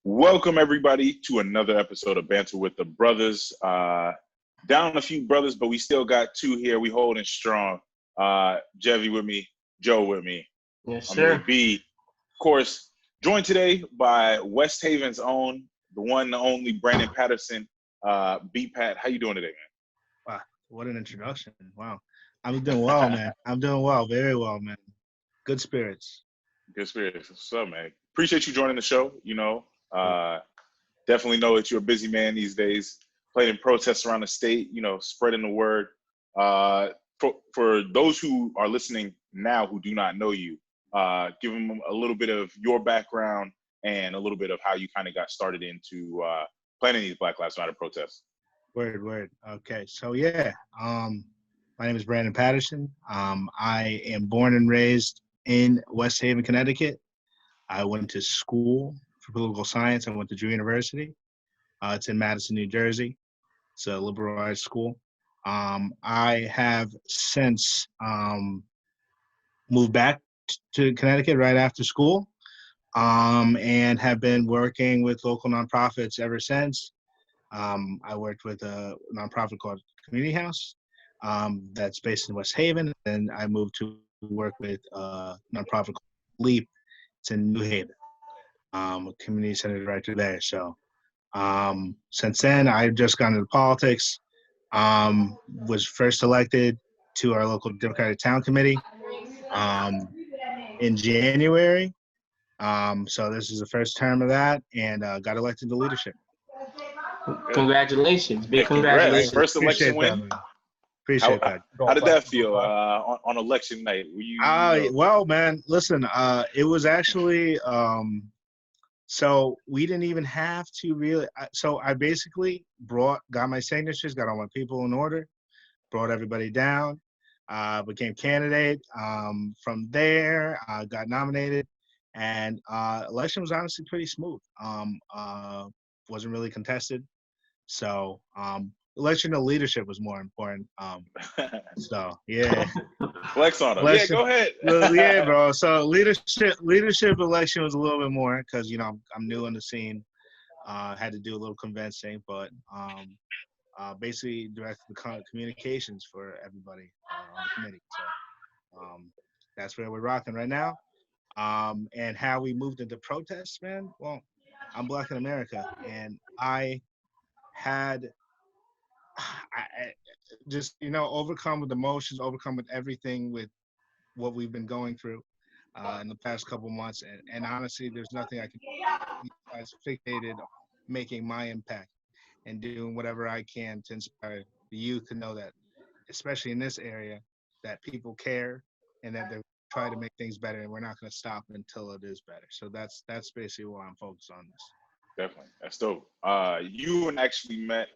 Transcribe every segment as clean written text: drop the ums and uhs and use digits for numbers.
Welcome everybody to another episode of Banter with the Brothers. Down a few brothers, but we still got two here. We holding strong. Jevy with me, Joe with me. Yes, I'm sir. Ray B. Of course, joined today by West Haven's own, the one, the only Brandon Patterson. B Pat, how you doing today, man? Wow, what an introduction. Wow. I'm doing well, man. I'm doing well, very well, man. Good spirits. Good spirits. What's up, man? Appreciate you joining the show. Definitely know that you're a busy man these days, playing in protests around the state, spreading the word. For those who are listening now who do not know you, give them a little bit of your background and a little bit of how you kind of got started into planning these Black Lives Matter protests. Word. Okay, so my name is Brandon Patterson. I am born and raised in West Haven, Connecticut. I went to school for political science. I went to Drew University. It's in Madison, New Jersey. It's a liberal arts school. I have since moved back to Connecticut right after school, and have been working with local nonprofits ever since. I worked with a nonprofit called Community House that's based in West Haven, and I moved to work with a nonprofit called LEAP. It's in New Haven, a community center director there. So since then, I've just gone into politics. Was first elected to our local Democratic Town Committee in January. So this is the first term of that, and got elected to leadership. Congratulations. Big Congrats. congratulations. First election win. Appreciate that. How did that feel on election night? Were you, Well, man, listen, it was actually, so we didn't even have to really, so I basically got my signatures, got all my people in order, brought everybody down, became candidate. From there, got nominated, and election was honestly pretty smooth. Wasn't really contested. So election to leadership was more important. So yeah. Flex on them. Election, yeah, go ahead. Yeah, bro. So leadership election was a little bit more because I'm new in the scene. Had to do a little convincing, but basically directed the communications for everybody on the committee. So that's where we're rocking right now. And how we moved into protests, man. Well, I'm Black in America, and I had just overcome with emotions, overcome with everything with what we've been going through in the past couple months, and honestly, there's nothing I can do. I was fixated on making my impact and doing whatever I can to inspire the youth to know that, especially in this area, that people care and that they're trying to make things better, and we're not going to stop until it is better. So that's basically why I'm focused on this. Definitely, that's dope. You and actually met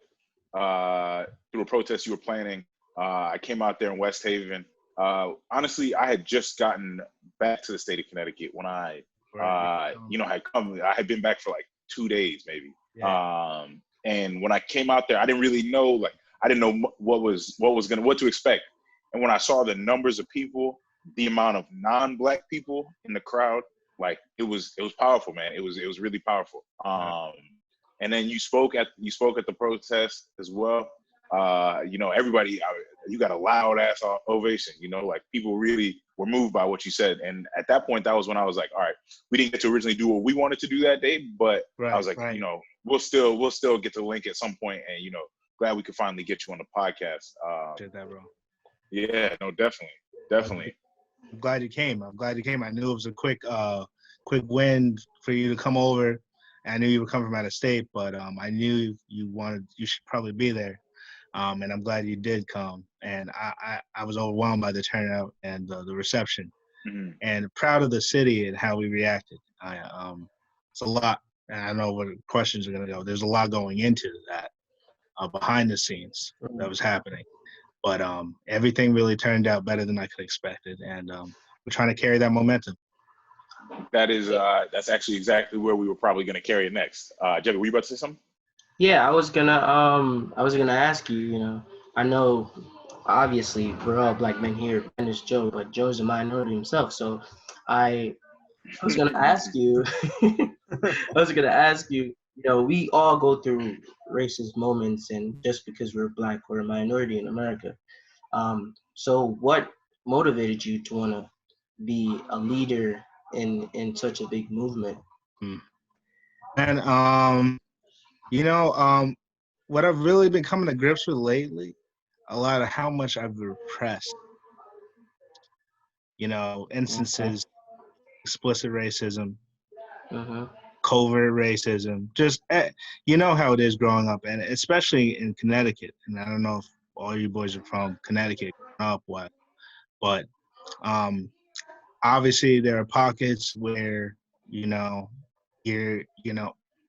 through a protest you were planning. I came out there in West Haven. Honestly, I had just gotten back to the state of Connecticut when I had been back for like 2 days maybe. Yeah. And when I came out there, I didn't really know, I didn't know what to expect. And when I saw the numbers of people, the amount of non-Black people in the crowd, it was powerful, man. It was really powerful. And then you spoke at the protest as well. Everybody, you got a loud ass ovation. People really were moved by what you said. And at that point, that was when I was like, all right, we didn't get to originally do what we wanted to do that day, but I was like, we'll still get to link at some point, and glad we could finally get you on the podcast. Did that, bro. Yeah, no, definitely. I'm glad you came. I knew it was a quick win for you to come over. I knew you were coming from out of state, but I knew you should probably be there. And I'm glad you did come. And I was overwhelmed by the turnout and the reception. Mm-hmm. And proud of the city and how we reacted. It's a lot. And I don't know where the questions are going to go. There's a lot going into that behind the scenes that was happening. But everything really turned out better than I could expected. And we're trying to carry that momentum. That's actually exactly where we were probably going to carry it next. Jebby, were you about to say something? Yeah, I was gonna ask you. I know, obviously, we're all Black men here, and it's Joe, but Joe's a minority himself. So, I I was gonna ask you. I was gonna ask you. You know, we all go through racist moments, and just because we're black, we're a minority in America. So what motivated you to want to be a leader in such a big movement? And what I've really been coming to grips with lately, a lot of how much I've repressed, Okay. instances, explicit racism, Mm-hmm. covert racism, just, you know how it is growing up, and especially in Connecticut. And I don't know if all you boys are from Connecticut growing up, but um, obviously there are pockets where, you know, you're,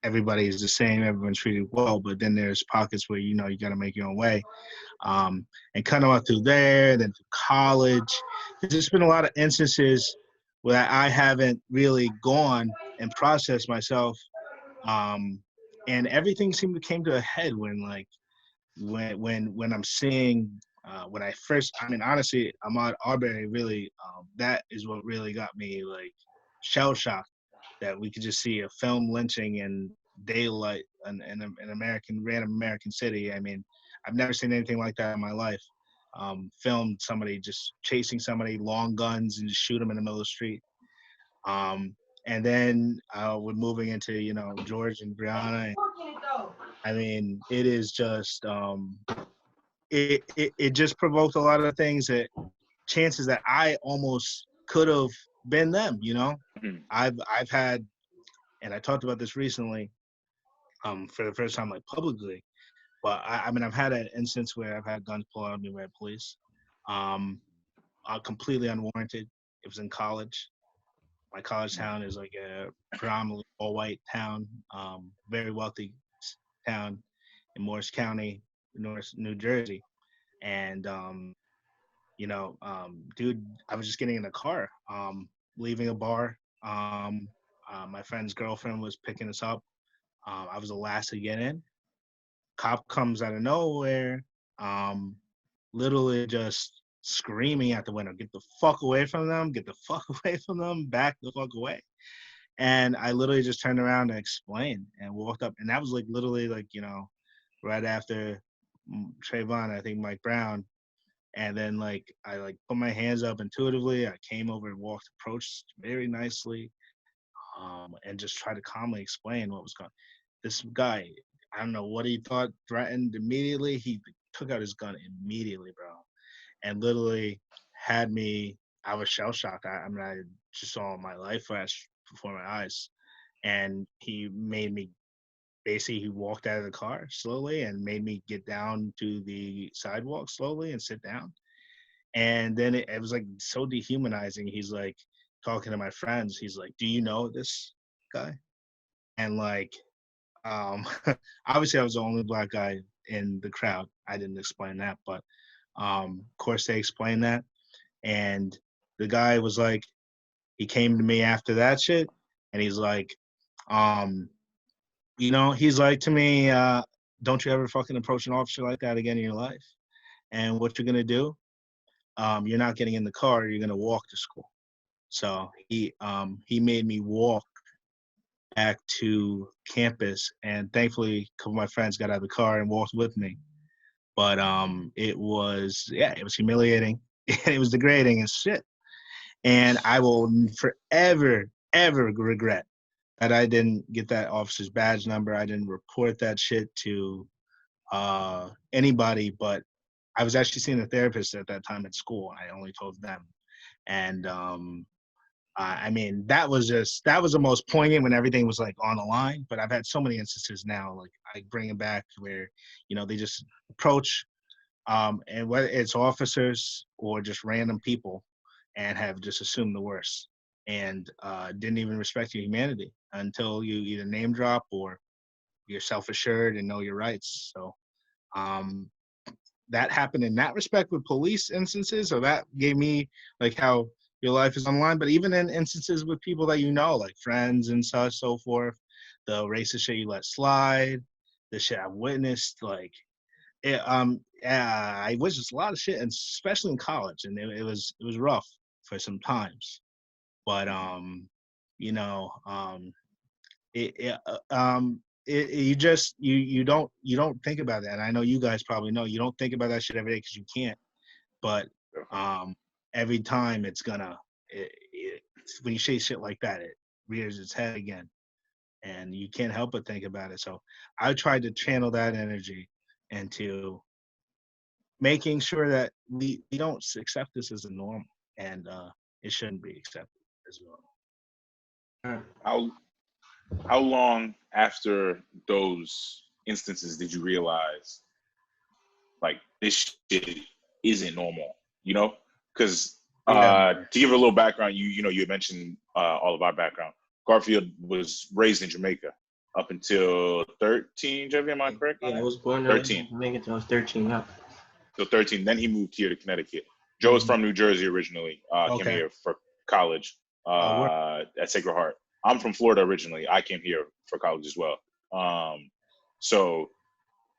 everybody's the same, everyone's treated well, but then there's pockets where, you got to make your own way. And kind of up through there, then to college. There's just been a lot of instances where I haven't really gone and processed myself. And everything seemed to came to a head when when I'm seeing when I first, I mean, honestly, Ahmaud Arbery really, that is what really got me like shell shocked, that we could just see a film lynching in daylight in an random American city. I mean, I've never seen anything like that in my life. Filmed somebody just chasing somebody, long guns, and just shoot them in the middle of the street. Um, and then we're moving into, George and Brianna. I mean, it is just it just provoked a lot of things, that chances that I almost could have been them. I've had, and I talked about this recently, for the first time, like, publicly. But I mean, I've had an instance where I've had guns pulled out on me by police, um, completely unwarranted. It was in college. My college town is like a predominantly all-white town, very wealthy town in Morris County, North New Jersey. And dude, I was just getting in the car, leaving a bar. My friend's girlfriend was picking us up. I was the last to get in. Cop comes out of nowhere, um, literally just screaming at the window, "Get the fuck away from them! Get the fuck away from them! Back the fuck away!" And I literally just turned around and explained and walked up, and that was like literally like, right after Trayvon, I think Mike Brown. And then like I like put my hands up intuitively. I came over and approached very nicely, and just tried to calmly explain what was going. This guy, I don't know what he thought threatened immediately. He took out his gun immediately, bro, and literally had me. I was shell shocked. I mean, I just saw my life flash before my eyes, and he made me. Basically, he walked out of the car slowly and made me get down to the sidewalk slowly and sit down. And then it was like so dehumanizing. He's like talking to my friends. He's like, "Do you know this guy?" And like, um, obviously, I was the only black guy in the crowd. I didn't explain that, but of course, they explained that. And the guy was like, he came to me after that shit, and he's like, um, he's like to me, "Don't you ever fucking approach an officer like that again in your life? And what you're gonna do? You're not getting in the car. You're gonna walk to school." So he made me walk back to campus, and thankfully, a couple of my friends got out of the car and walked with me. But it was humiliating. It was degrading as shit, and I will forever ever regret that I didn't get that officer's badge number. I didn't report that shit to anybody, but I was actually seeing a therapist at that time at school. I only told them. And I mean, that was the most poignant when everything was like on the line. But I've had so many instances now, like I bring it back where, they just approach, and whether it's officers or just random people, and have just assumed the worst, and didn't even respect your humanity until you either name drop or you're self-assured and know your rights. So um, that happened in that respect with police instances. So that gave me like how your life is online, but even in instances with people that like friends and such, so forth, the racist shit you let slide, the shit I've witnessed, like I witnessed a lot of shit, and especially in college, and it was rough for some times. But you know, you just you don't think about that. And I know you guys probably know you don't think about that shit every day because you can't. But every time it's gonna when you say shit like that, it rears its head again, and you can't help but think about it. So I tried to channel that energy into making sure that we don't accept this as a norm, and it shouldn't be accepted as normal. How long after those instances did you realize like this shit isn't normal? You know, because to give a little background, you had mentioned all of our background. Garfield was raised in Jamaica up until 13. Jeffy, am I correct? Yeah, I was born 13. in Jamaica until I was 13. Yeah. So 13. Then he moved here to Connecticut. Joe is from New Jersey originally. Came here for college at Sacred Heart. I'm from Florida originally. I came here for college as well. So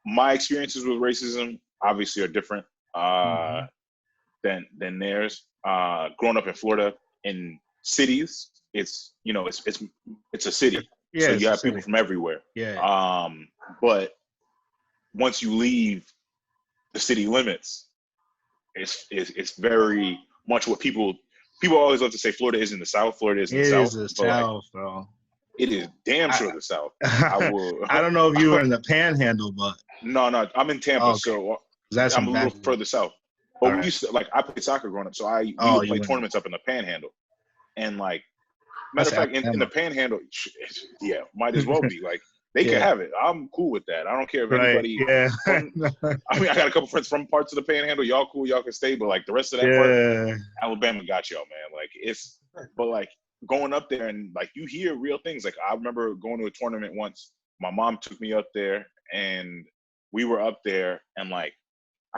my experiences with racism obviously are different than theirs. Growing up in Florida in cities, it's a city. Yeah, So you have people from everywhere. Yeah. But once you leave the city limits, it's very much what people always love to say. Florida isn't the South. Florida isn't the South. It is the South, bro. It is damn sure the South. I don't know if you were in the Panhandle, but no, I'm in Tampa, so that's I'm a little further south. But we used to, I played soccer growing up, so we would play tournaments up in the Panhandle, and matter of fact, in the Panhandle, yeah, might as well be they can have it. I'm cool with that. I don't care if anybody. Yeah. I mean, I got a couple friends from parts of the Panhandle. Y'all cool, y'all can stay, but the rest of that part, Alabama got y'all, man. But going up there and you hear real things. I remember going to a tournament once. My mom took me up there, and we were up there, and I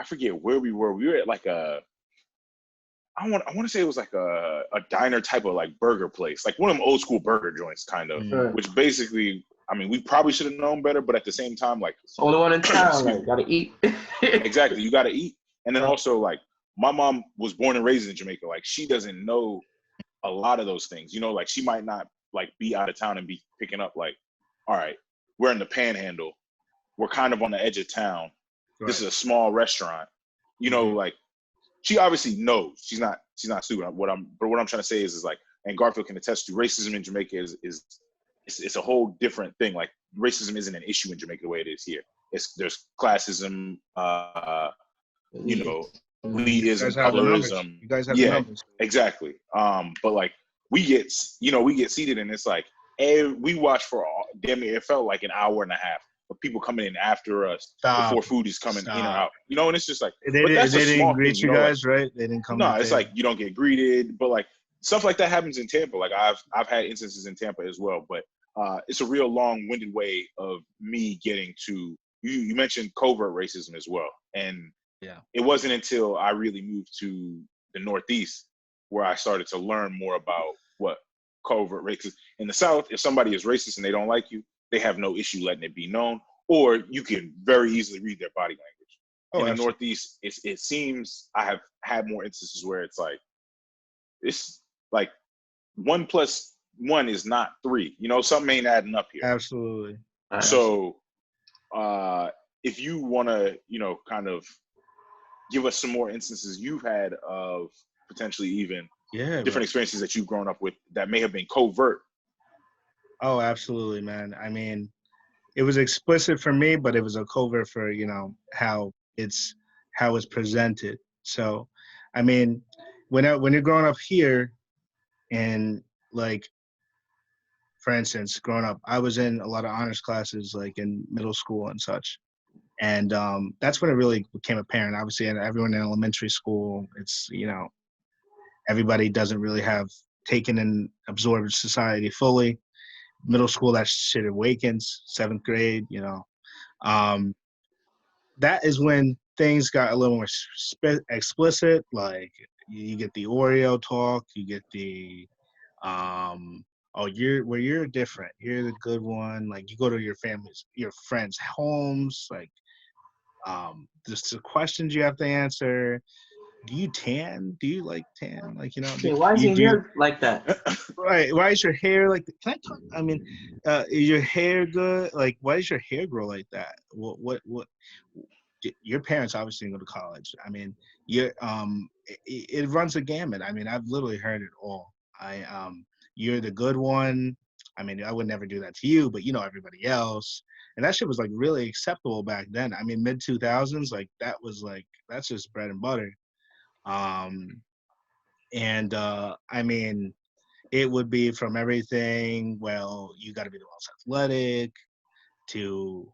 forget where we were. We were at I want to say it was a diner type of burger place, one of them old school burger joints, kind of, which basically, I mean, we probably should have known better, but at the same time, it's the only one in town. Gotta eat. Exactly, you gotta eat, and then also my mom was born and raised in Jamaica. She doesn't know a lot of those things. She might not be out of town and be picking up all right, we're in the Panhandle, we're kind of on the edge of town. Right. This is a small restaurant. She obviously knows. She's not stupid. What I'm trying to say is and Garfield can attest to, racism in Jamaica is it's a whole different thing. Racism isn't an issue in Jamaica the way it is here. There's classism, elitism, colorism. You guys have the numbers. Exactly. But we get seated, and it's we watch for damn near, it felt like an hour and a half of people coming in after us before food is coming in or out. And it's just they didn't greet you guys, right? They didn't come. No, it's you don't get greeted, but stuff like that happens in Tampa. I've had instances in Tampa as well, but it's a real long-winded way of me getting to you mentioned covert racism as well. And it wasn't until I really moved to the Northeast where I started to learn more about what covert racism. In the South, if somebody is racist and they don't like you, they have no issue letting it be known, or you can very easily read their body language. In the Northeast, it seems I have had more instances where it's it's 1 + 1 is not 3. Something ain't adding up here. Absolutely. So if you want to, kind of give us some more instances you've had of potentially even different experiences that you've grown up with that may have been covert. Oh, absolutely, man. I mean, it was explicit for me, but it was a covert for, how it's presented. So, I mean, when you're growing up here and for instance, growing up, I was in a lot of honors classes, in middle school and such. And that's when it really became apparent. Obviously, and everyone in elementary school, it's, everybody doesn't really have taken and absorbed society fully. Middle school, that shit awakens. 7th grade, that is when things got a little more explicit. You get the Oreo talk, you get the you're different, you're the good one. You go to your friends' homes, just the questions you have to answer. do you tan? Do you like tan? Like, you know, Yeah, why is your hair like that? Right. Why is your hair like? Can I talk? I mean, is your hair good? Like, why does your hair grow like that? What? Your parents obviously didn't go to college. I mean, it runs a gamut. I mean, I've literally heard it all. You're the good one. I mean, I would never do that to you, but you know everybody else. And that shit was like really acceptable back then. I mean, mid 2000s, like that was like that's just bread and butter. Um, and I mean, it would be from everything. Well, you got to be the most athletic to,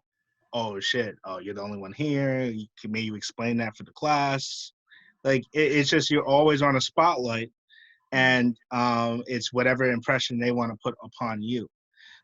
oh shit, oh you're the only one here. May you explain that for the class? Like it's just you're always on a spotlight, and it's whatever impression they want to put upon you.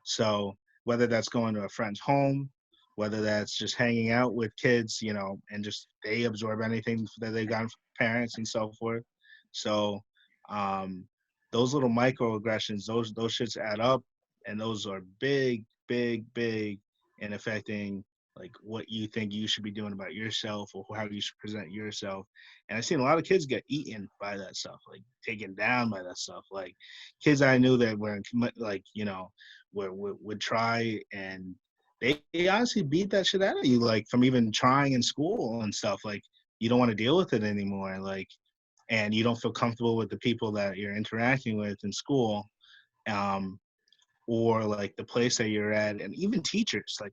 So whether that's going to a friend's home, whether that's just hanging out with kids, you know, and just they absorb anything that they got from parents and so forth. So um, those little microaggressions, those shits add up, and those are big, big, big in affecting like what you think you should be doing about yourself or how you should present yourself. And I've seen a lot of kids get eaten by that stuff, like taken down by that stuff. Like kids I knew that were like, you know, would try and they honestly beat that shit out of you, like from even trying in school and stuff. Like you don't want to deal with it anymore, like, and you don't feel comfortable with the people that you're interacting with in school, um, or like the place that you're at, and even teachers. Like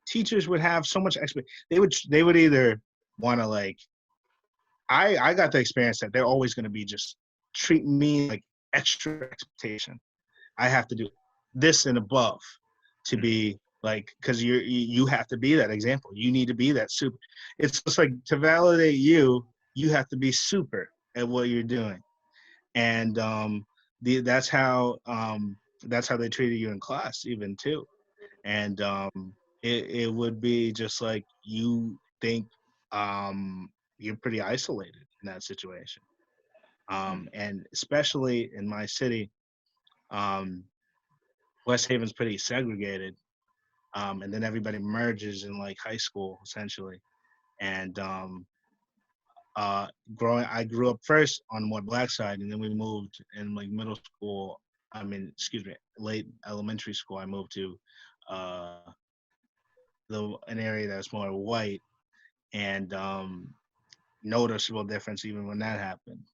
teachers would have so much they would either want to like I got the experience that they're always going to be just treating me like extra expectation. I have to do this and above to be like, because you have to be that example. You need to be that super. It's just like to validate you, you have to be super at what you're doing, and that's how they treated you in class even too, and it would be just like you think you're pretty isolated in that situation, and especially in my city. Um, West Haven's pretty segregated, and then everybody merges in like high school essentially. And I grew up first on the more black side, and then we moved in like middle school. I mean, excuse me, late elementary school. I moved to uh, an area that's more white, and noticeable difference even when that happened.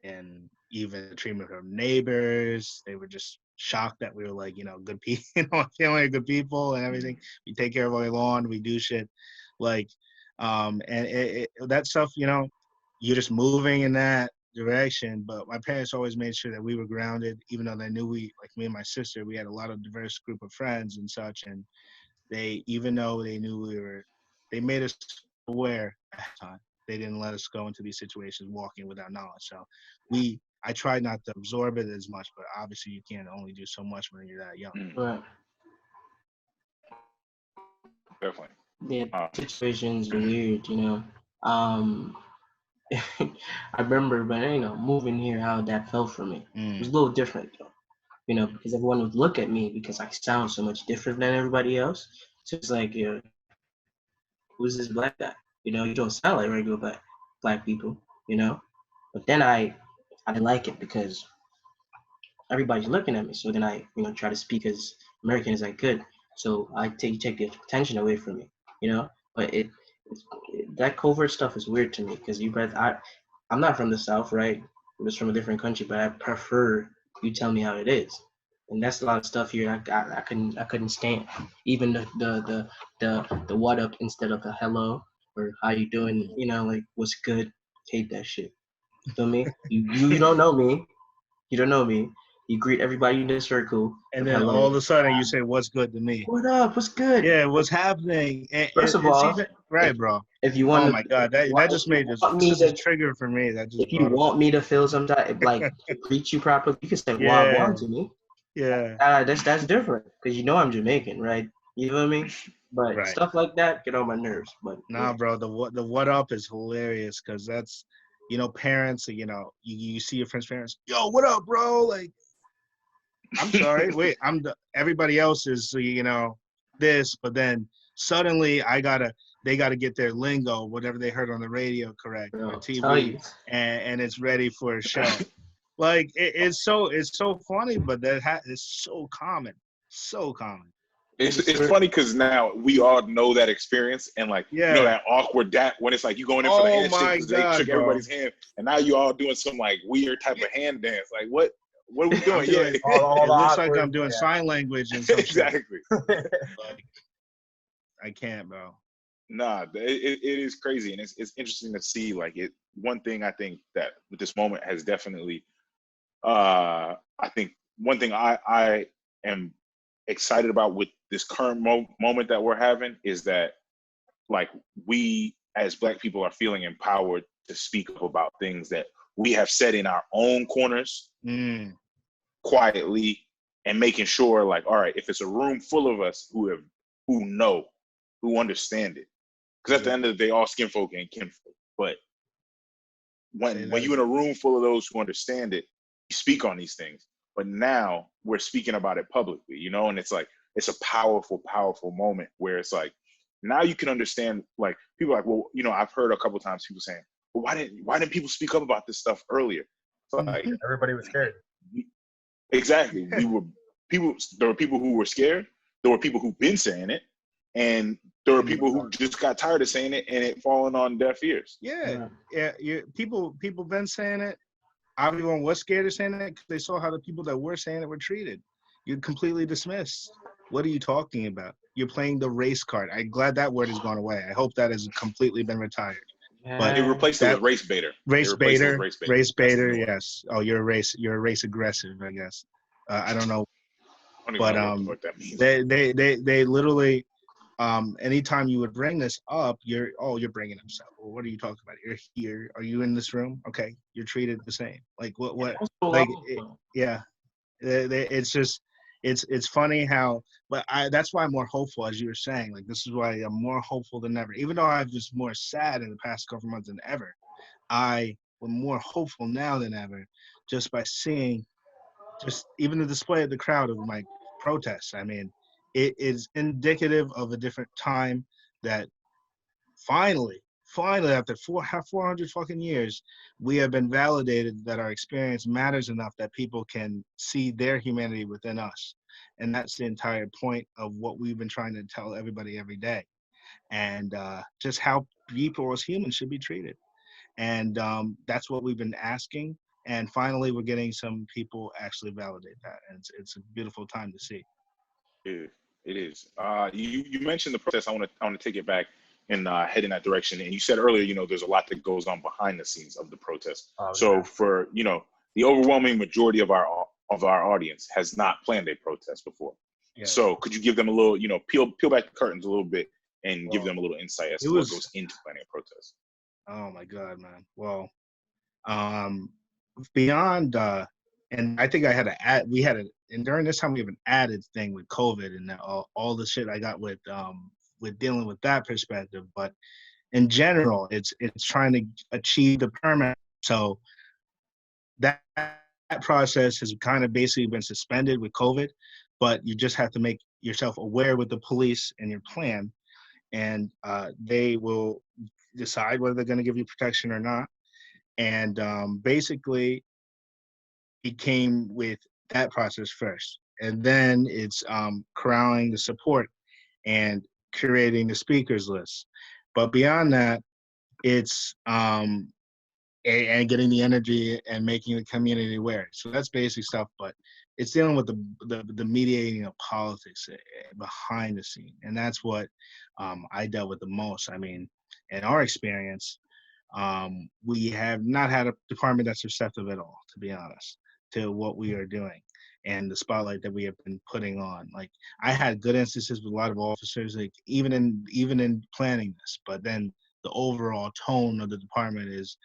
And even the treatment of neighbors, they were just shocked that we were like, you know, good people, you know, family of good people and everything. We take care of our lawn, we do shit, like, and that stuff, you know, you're just moving in that direction. But my parents always made sure that we were grounded, even though they knew like me and my sister, we had a lot of diverse group of friends and such, and even though they knew they made us aware at the time. They didn't let us go into these situations walking without knowledge. So I tried not to absorb it as much, but obviously you can't only do so much when you're that young. Right. Definitely. Yeah, situations are weird, you know. I remember, but you know, moving here, how that felt for me. It was a little different though, you know, because everyone would look at me because I sound so much different than everybody else. So it's like, yeah, who's this black guy? You know, you don't sound like regular black people, you know. But then I didn't like it because everybody's looking at me. So then I, you know, try to speak as American as I could. So I take the attention away from me, you know. But that covert stuff is weird to me because I'm not from the South, right? I'm just from a different country, but I prefer you tell me how it is. And that's a lot of stuff here I couldn't stand. Even the what up instead of the hello or how you doing, you know, like what's good. Hate that shit. You feel me? You don't know me. You don't know me. You greet everybody in the circle. And then Hello. all of a sudden you say, "What's good to me?" What up? What's good? Yeah, what's happening? First of It's all, even right, bro. if you want Oh to, my god, that just made this just a trigger for me. That just if you want me to feel some type, like to greet you properly, you can say "wagwan" to me. Yeah. That's different because you know I'm Jamaican, right? You feel me? But Right. stuff like that get on my nerves. But Nah, bro, the what up is hilarious because that's, you know, parents, you know, you see your friends' parents, yo, what up, bro? Like, I'm sorry, wait, everybody else is, you know, this, but then suddenly I gotta, they got to get their lingo, whatever they heard on the radio, correct, or Tell TV, you. and it's ready for a show. Like it's so funny, but it's so common, so common. It's funny because now we all know that experience, and like you know that awkward when it's like you going in for the handshake because they shook everybody's hand, and now you all doing some like weird type of hand dance. Like what are we doing? Yeah, it looks like I'm doing sign language and some exactly. Like, I can't, bro. Nah, it is crazy, and it's interesting to see. Like one thing I think that with this moment has definitely, I think one thing I am excited about with this current moment that we're having is that like we as Black people are feeling empowered to speak up about things that we have said in our own corners quietly, and making sure like, all right, if it's a room full of us who understand it, because at the end of the day, all skin folk ain't kinfolk, but when you're in a room full of those who understand it, you speak on these things. But now we're speaking about it publicly, you know, and it's like, it's a powerful, powerful moment where it's like, now you can understand, like, people are like, well, you know, I've heard a couple of times people saying, well, why didn't people speak up about this stuff earlier? So like, everybody was scared. Exactly. There were people who were scared. There were people who've been saying it. And there were people who just got tired of saying it and it falling on deaf ears. Yeah. People been saying it. Everyone was scared of saying it because they saw how the people that were saying it were treated. You're completely dismissed. What are you talking about? You're playing the race card. I'm glad that word has gone away. I hope that has completely been retired. Yeah. But it replaced it with race baiter. Race baiter. Yes. Oh, you're a race aggressive, I guess. I don't know. I don't even know what that means. They literally. Anytime you would bring this up, you're bringing up stuff. Well, what are you talking about? You're here. Are you in this room? Okay, you're treated the same. Like what? Like it's just it's funny how. But that's why I'm more hopeful, as you were saying. Like this is why I'm more hopeful than ever. Even though I'm just more sad in the past couple months than ever, I am more hopeful now than ever, just by seeing, just even the display of the crowd of my protests. I mean. It is indicative of a different time that finally, after 400 fucking years, we have been validated that our experience matters enough that people can see their humanity within us. And that's the entire point of what we've been trying to tell everybody every day. And just how people as humans should be treated. And that's what we've been asking. And finally, we're getting some people actually validate that. And it's a beautiful time to see. It is. You mentioned the protest. I want to take it back and head in that direction. And you said earlier, you know, there's a lot that goes on behind the scenes of the protest. So for, you know, the overwhelming majority of our audience has not planned a protest before. Yeah. So could you give them a little, you know, peel back the curtains a little bit and give them a little insight as to what goes into planning a protest? Oh my God, man. Well, beyond and I think I had to add, and during this time we have an added thing with COVID and all the shit I got with dealing with that perspective. But in general, it's trying to achieve the permit. So that process has kind of basically been suspended with COVID, but you just have to make yourself aware with the police and your plan, and they will decide whether they're going to give you protection or not. And basically, it came with that process first, and then it's corralling the support and curating the speakers list. But beyond that, it's and getting the energy and making the community aware. So that's basic stuff, but it's dealing with the mediating of politics behind the scene, and that's what I dealt with the most. I mean, in our experience, we have not had a department that's receptive at all, to be honest, to what we are doing and the spotlight that we have been putting on. Like, I had good instances with a lot of officers, like even in planning this, but then the overall tone of the department is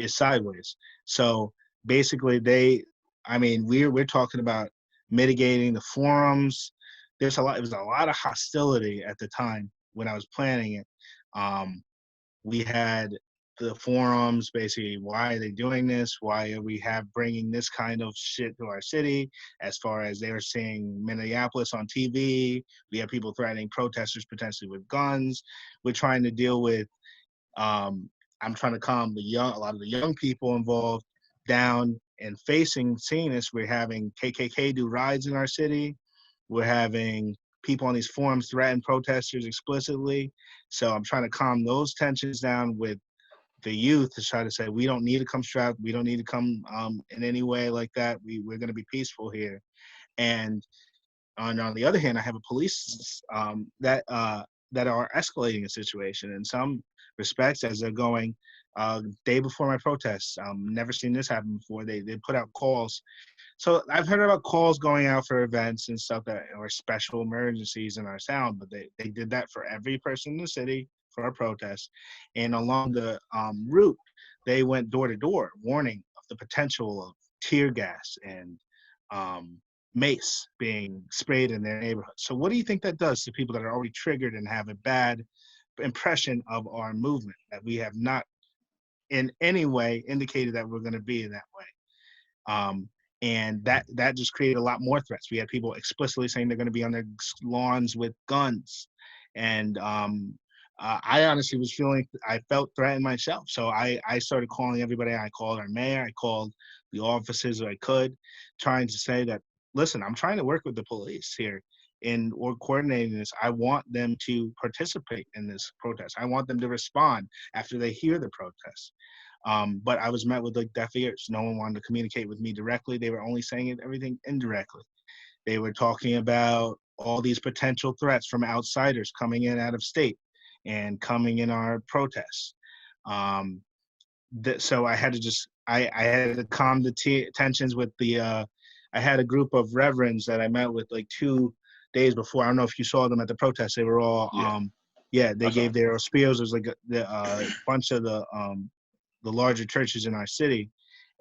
sideways. So basically, we're talking about mitigating the forums. It was a lot of hostility at the time when I was planning it. We had the forums, basically, why are they doing this? Why are we bringing this kind of shit to our city? As far as they were seeing Minneapolis on TV, we have people threatening protesters potentially with guns. We're trying to deal with, I'm trying to calm a lot of the young people involved down and seeing this. We're having KKK do rides in our city. We're having people on these forums threaten protesters explicitly. So I'm trying to calm those tensions down with the youth to try to say, we don't need to come strapped. We don't need to come in any way like that. We're going to be peaceful here. And on the other hand, I have a police that are escalating a situation in some respects as they're going day before my protests. Never seen this happen before. They put out calls. So I've heard about calls going out for events and stuff or special emergencies in our town, but they did that for every person in the city for our protests. And along the route, they went door to door, warning of the potential of tear gas and mace being sprayed in their neighborhood. So what do you think that does to people that are already triggered and have a bad impression of our movement, that we have not in any way indicated that we're going to be in that way? And that just created a lot more threats. We had people explicitly saying they're going to be on their lawns with guns. And I honestly I felt threatened myself. So I started calling everybody. I called our mayor. I called the officers I could, trying to say that, listen, I'm trying to work with the police here or coordinating this. I want them to participate in this protest. I want them to respond after they hear the protest. But I was met with like deaf ears. No one wanted to communicate with me directly. They were only saying everything indirectly. They were talking about all these potential threats from outsiders coming in out of state and coming in our protests. So I had to I had to calm the tensions with I had a group of reverends that I met with like 2 days before. I don't know if you saw them at the protest. They were all, they gave their spiels. It was like a bunch of the larger churches in our city,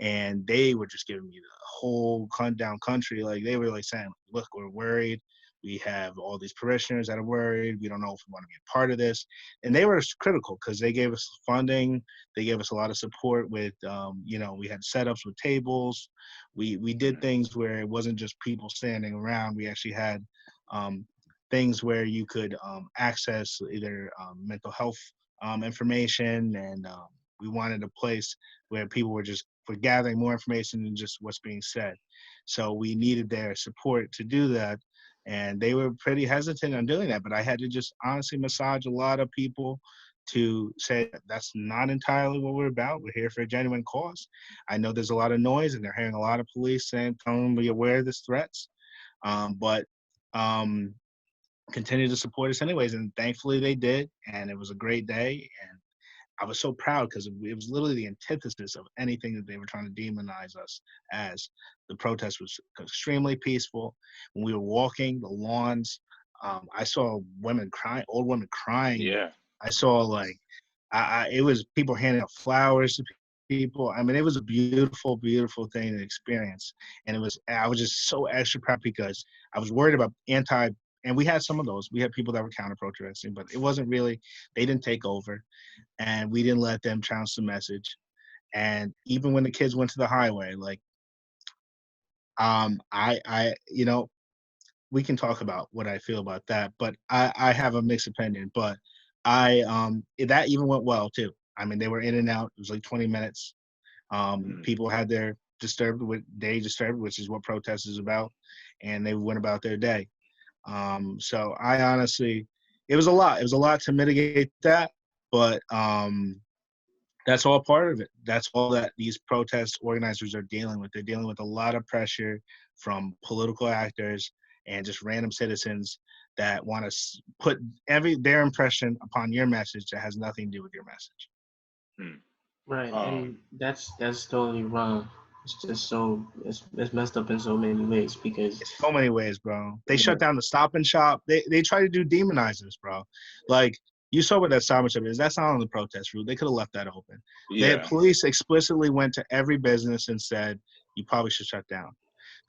and they were just giving me the whole down country. Like they were like saying, look, we're worried. We have all these parishioners that are worried. We don't know if we want to be a part of this. And they were critical because they gave us funding. They gave us a lot of support with, we had setups with tables. We did things where it wasn't just people standing around. We actually had things where you could access either mental health information, and we wanted a place where people were gathering more information than just what's being said. So we needed their support to do that. And they were pretty hesitant on doing that, but I had to just honestly massage a lot of people to say that's not entirely what we're about. We're here for a genuine cause. I know there's a lot of noise, and they're hearing a lot of police saying, "Don't be aware of this threats," but continue to support us anyways. And thankfully they did, and it was a great day. And I was so proud because it was literally the antithesis of anything that they were trying to demonize us as. The protest was extremely peaceful. When we were walking the lawns, I saw women crying, old women crying. Yeah. I saw it was people handing out flowers to people. I mean, it was a beautiful, beautiful thing to experience. And I was just so extra proud because I was worried about and we had some of those. We had people that were counter-protesting, but it wasn't really, they didn't take over, and we didn't let them trounce the message. And even when the kids went to the highway, we can talk about what I feel about that, but I have a mixed opinion. But that even went well too. I mean, they were in and out. It was like 20 minutes. People had their disturbed, which is what protest is about, and they went about their day. So I honestly, it was a lot. It was a lot to mitigate that, but that's all part of it. That's all that these protest organizers are dealing with. They're dealing with a lot of pressure from political actors and just random citizens that want to put their impression upon your message that has nothing to do with your message. Right, and that's totally wrong. It's just it's messed up in so many ways because so many ways, bro. They shut down the Stop and Shop. They try to do demonizers, bro. Like you saw what that Stop and Shop is. That's not on the protest route. They could have left that open. Yeah. The police explicitly went to every business and said, you probably should shut down.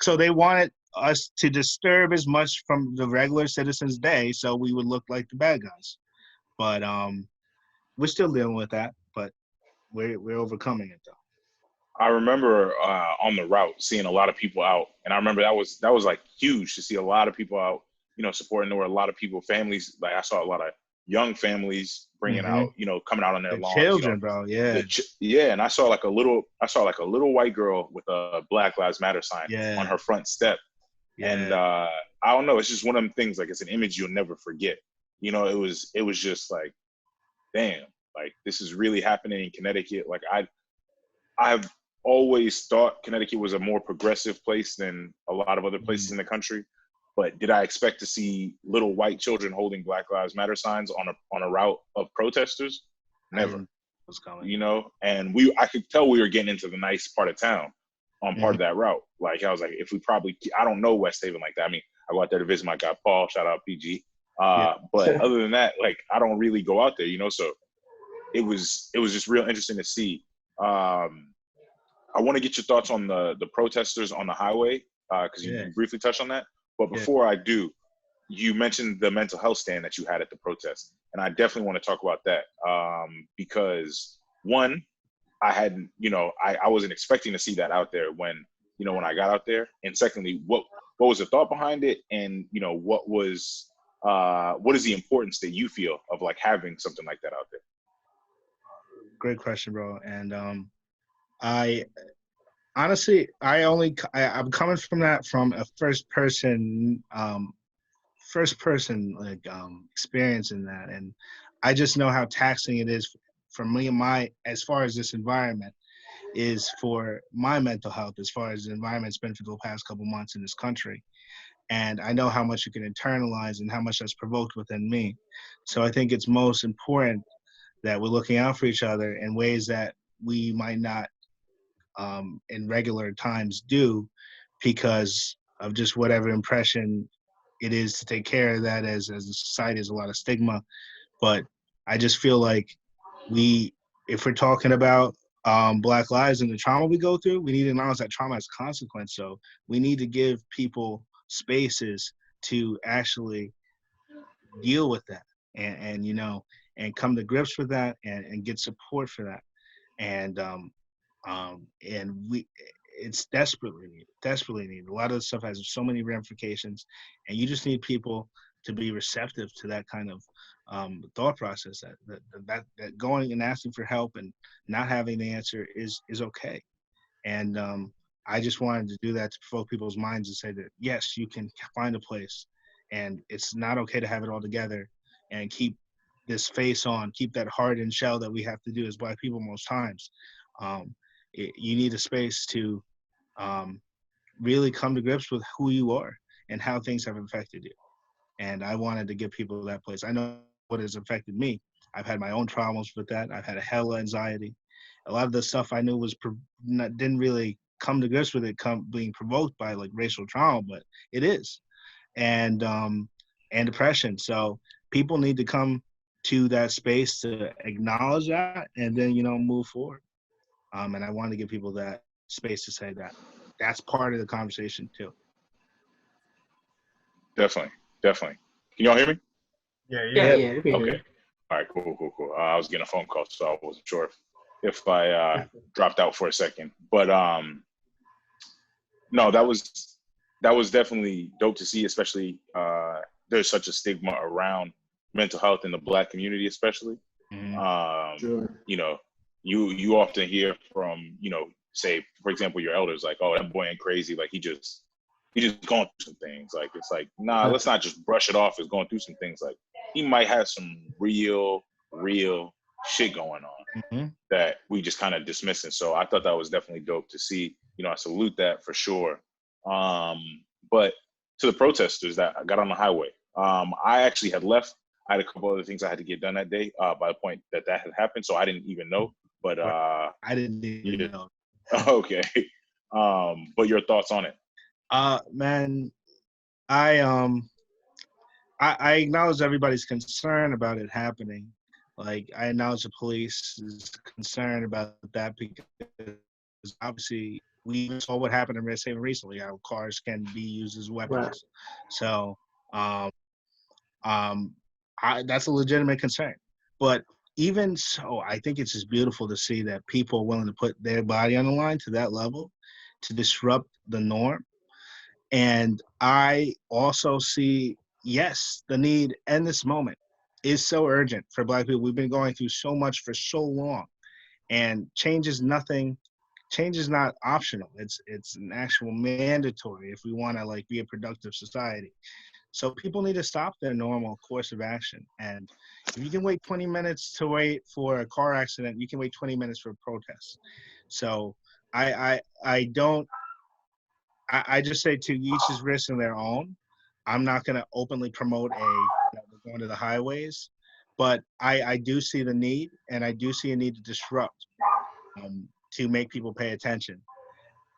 So they wanted us to disturb as much from the regular citizens' day so we would look like the bad guys. But we're still dealing with that. But we're overcoming it though. I remember on the route seeing a lot of people out, and I remember that was like huge to see a lot of people out, you know, supporting. There were a lot of people, families. Like I saw a lot of young families bringing out, you know, coming out on their The lawns. children, you know, bro, yeah, yeah. And I saw like a little white girl with a Black Lives Matter sign on her front step, and I don't know. It's just one of them things. Like it's an image you'll never forget. You know, it was just like, damn, like this is really happening in Connecticut. Like I've always thought Connecticut was a more progressive place than a lot of other places in the country. But did I expect to see little white children holding Black Lives Matter signs on a route of protesters? Never. Was coming. You know, and I could tell we were getting into the nice part of town on part of that route. Like I was like, if we I don't know West Haven like that. I mean, I go out there to visit my guy Paul. Shout out PG. But other than that, like I don't really go out there. You know, so it was just real interesting to see. I want to get your thoughts on the protesters on the highway because you briefly touched on that. But before I do, you mentioned the mental health stand that you had at the protest, and I definitely want to talk about that because one, I hadn't, you know, I wasn't expecting to see that out there when I got out there, and secondly, what was the thought behind it, and you know, what is the importance that you feel of like having something like that out there? Great question, bro. And I honestly, I'm coming from that from a first person like experience in that, and I just know how taxing it is for me and as far as this environment is for my mental health, as far as the environment's been for the past couple months in this country. And I know how much you can internalize and how much that's provoked within me. So I think it's most important that we're looking out for each other in ways that we might not in regular times do, because of just whatever impression it is to take care of that as a society. Is a lot of stigma. But I just feel like if we're talking about Black lives and the trauma we go through, we need to acknowledge that trauma has consequence. So we need to give people spaces to actually deal with that and you know, and come to grips with that and get support for that. And it's desperately needed. A lot of the stuff has so many ramifications, and you just need people to be receptive to that kind of thought process, that going and asking for help and not having the answer is okay. And I just wanted to do that to provoke people's minds and say that yes, you can find a place, and it's not okay to have it all together, and keep this face on, keep that hardened shell that we have to do as Black people most times. You need a space to really come to grips with who you are and how things have affected you. And I wanted to give people that place. I know what has affected me. I've had my own problems with that. I've had a hell of anxiety. A lot of the stuff I knew didn't really come to grips with it being provoked by like racial trauma, but it is. And depression. So people need to come to that space to acknowledge that and then, you know, move forward. And I want to give people that space to say that that's part of the conversation too. Definitely. Can y'all hear me? Yeah. Okay. All right, cool. I was getting a phone call, so I wasn't sure if I dropped out for a second. But no, that was definitely dope to see, especially there's such a stigma around mental health in the Black community, especially. Sure. You know, you often hear from, you know, say, for example, your elders, like, oh, that boy ain't crazy. Like, he just going through some things. Like, it's like, nah, let's not just brush it off as going through some things. Like, he might have some real shit going on that we just kind of dismissing. So I thought that was definitely dope to see. You know, I salute that for sure. But to the protesters that got on the highway, I actually had left. I had a couple other things I had to get done that day by the point that had happened. So I didn't even know. But I didn't even know. Okay. But your thoughts on it? Man, I acknowledge everybody's concern about it happening. Like, I acknowledge the police is concerned about that because obviously we saw what happened in West Haven recently, how cars can be used as weapons. Right. So that's a legitimate concern. But even so, I think it's just beautiful to see that people are willing to put their body on the line to that level to disrupt the norm. And I also see, yes, the need in this moment is so urgent for Black people. We've been going through so much for so long, and change is nothing. Change is not optional. It's an actual mandatory if we want to like be a productive society. So people need to stop their normal course of action. And if you can wait 20 minutes to wait for a car accident, you can wait 20 minutes for a protest. So I don't I just say to each his risk in their own. I'm not going to openly promote going to the highways, but I do see the need, and I do see a need to disrupt, to make people pay attention.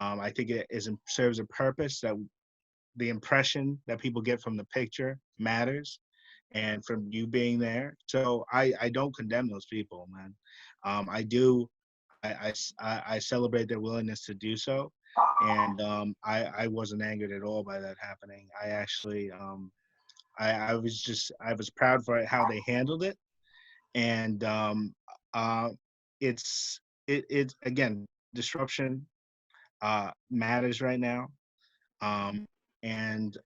I think serves a purpose that the impression that people get from the picture matters, and from you being there. So I don't condemn those people, man. I do. I celebrate their willingness to do so, and I wasn't angered at all by that happening. I actually I was proud for how they handled it, and it's again, disruption matters right now, and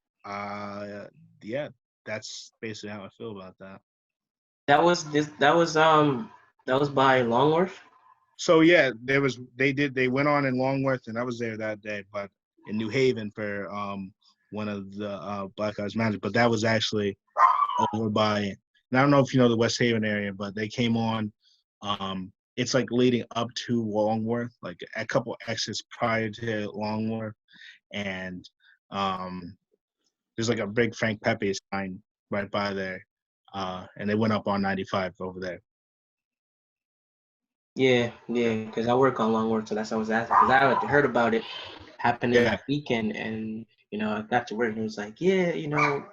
yeah, that's basically how I feel about that. That was by Longworth. So yeah, they went on in Longworth, and I was there that day, but in New Haven for one of the Black Lives Matter. But that was actually over by, and I don't know if you know the West Haven area, but they came on. It's like leading up to Longworth, like a couple exits prior to Longworth, and there's like a big Frank Pepe sign right by there, and they went up on 95 over there. Yeah, because I work on Longworth, so that's what I was asking. Because I heard about it happening that weekend, and I got to work, and it was like,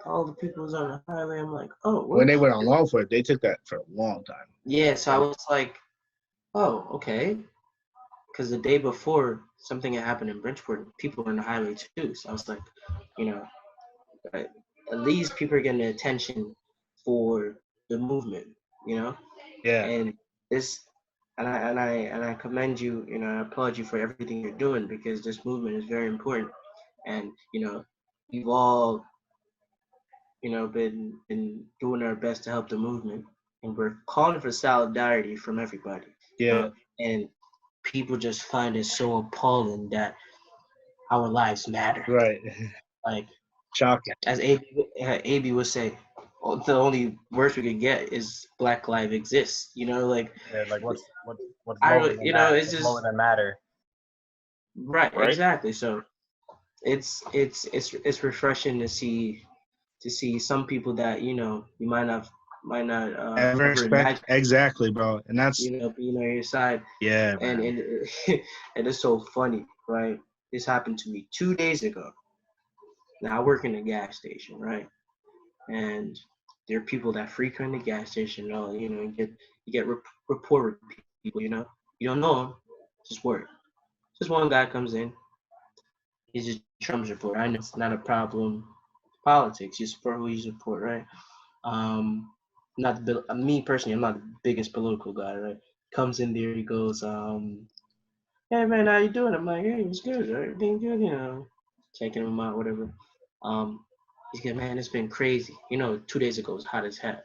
all the people was on the highway. I'm like, oh, what? When they went on Longworth, they took that for a long time. Yeah, so I was like, oh, okay. Because the day before, something had happened in Bridgeport. People were on the highway too. So I was like, at least people are getting attention for the movement, Yeah. And this, and I commend you. I applaud you for everything you're doing, because this movement is very important. And we've all been doing our best to help the movement, and we're calling for solidarity from everybody. And people just find it so appalling that our lives matter. Right. Like, shocking. As AB would say, the only words we could get is Black Lives Exist. Like what's more than that? It's just more than matter. Right, exactly. So it's refreshing to see some people that you might not ever expect. Exactly, bro. And that's being on your side. Yeah, man. And and it's so funny, right? This happened to me 2 days ago. Now I work in a gas station, right? And there are people that frequent the gas station. You get rapport with people. You don't know them, just work. Just one guy comes in. He's just Trump's report. I know it's not a problem. Politics. You support who you support, right? Me personally, I'm not the biggest political guy, right? Comes in there, he goes, hey man, how you doing? I'm like, hey, it's good, everything good, checking him out, whatever. He's like, man, it's been crazy. 2 days ago it was hot as hell.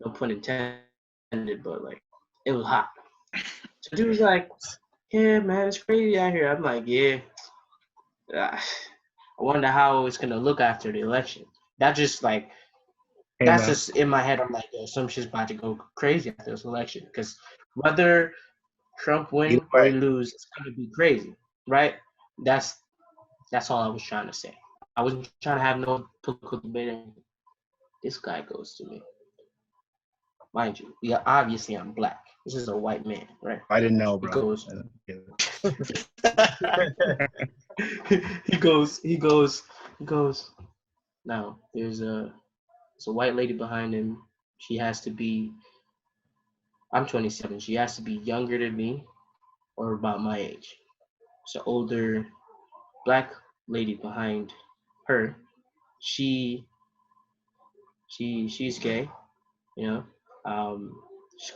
No pun intended, but like, it was hot. So dude was like, yeah, man, it's crazy out here. I'm like, yeah. I wonder how it's gonna look after the election. That's just like, that's just in my head. I'm like, some shit's about to go crazy after this election, because whether Trump win or lose, it's gonna be crazy, right? That's all I was trying to say. I wasn't trying to have no political debate. This guy goes to me. Mind you, obviously I'm black. This is a white man, right? I didn't know, bro. He goes. Now there's a white lady behind him. She has to be, I'm 27. She has to be younger than me or about my age. So older black lady behind her. She's gay, she's a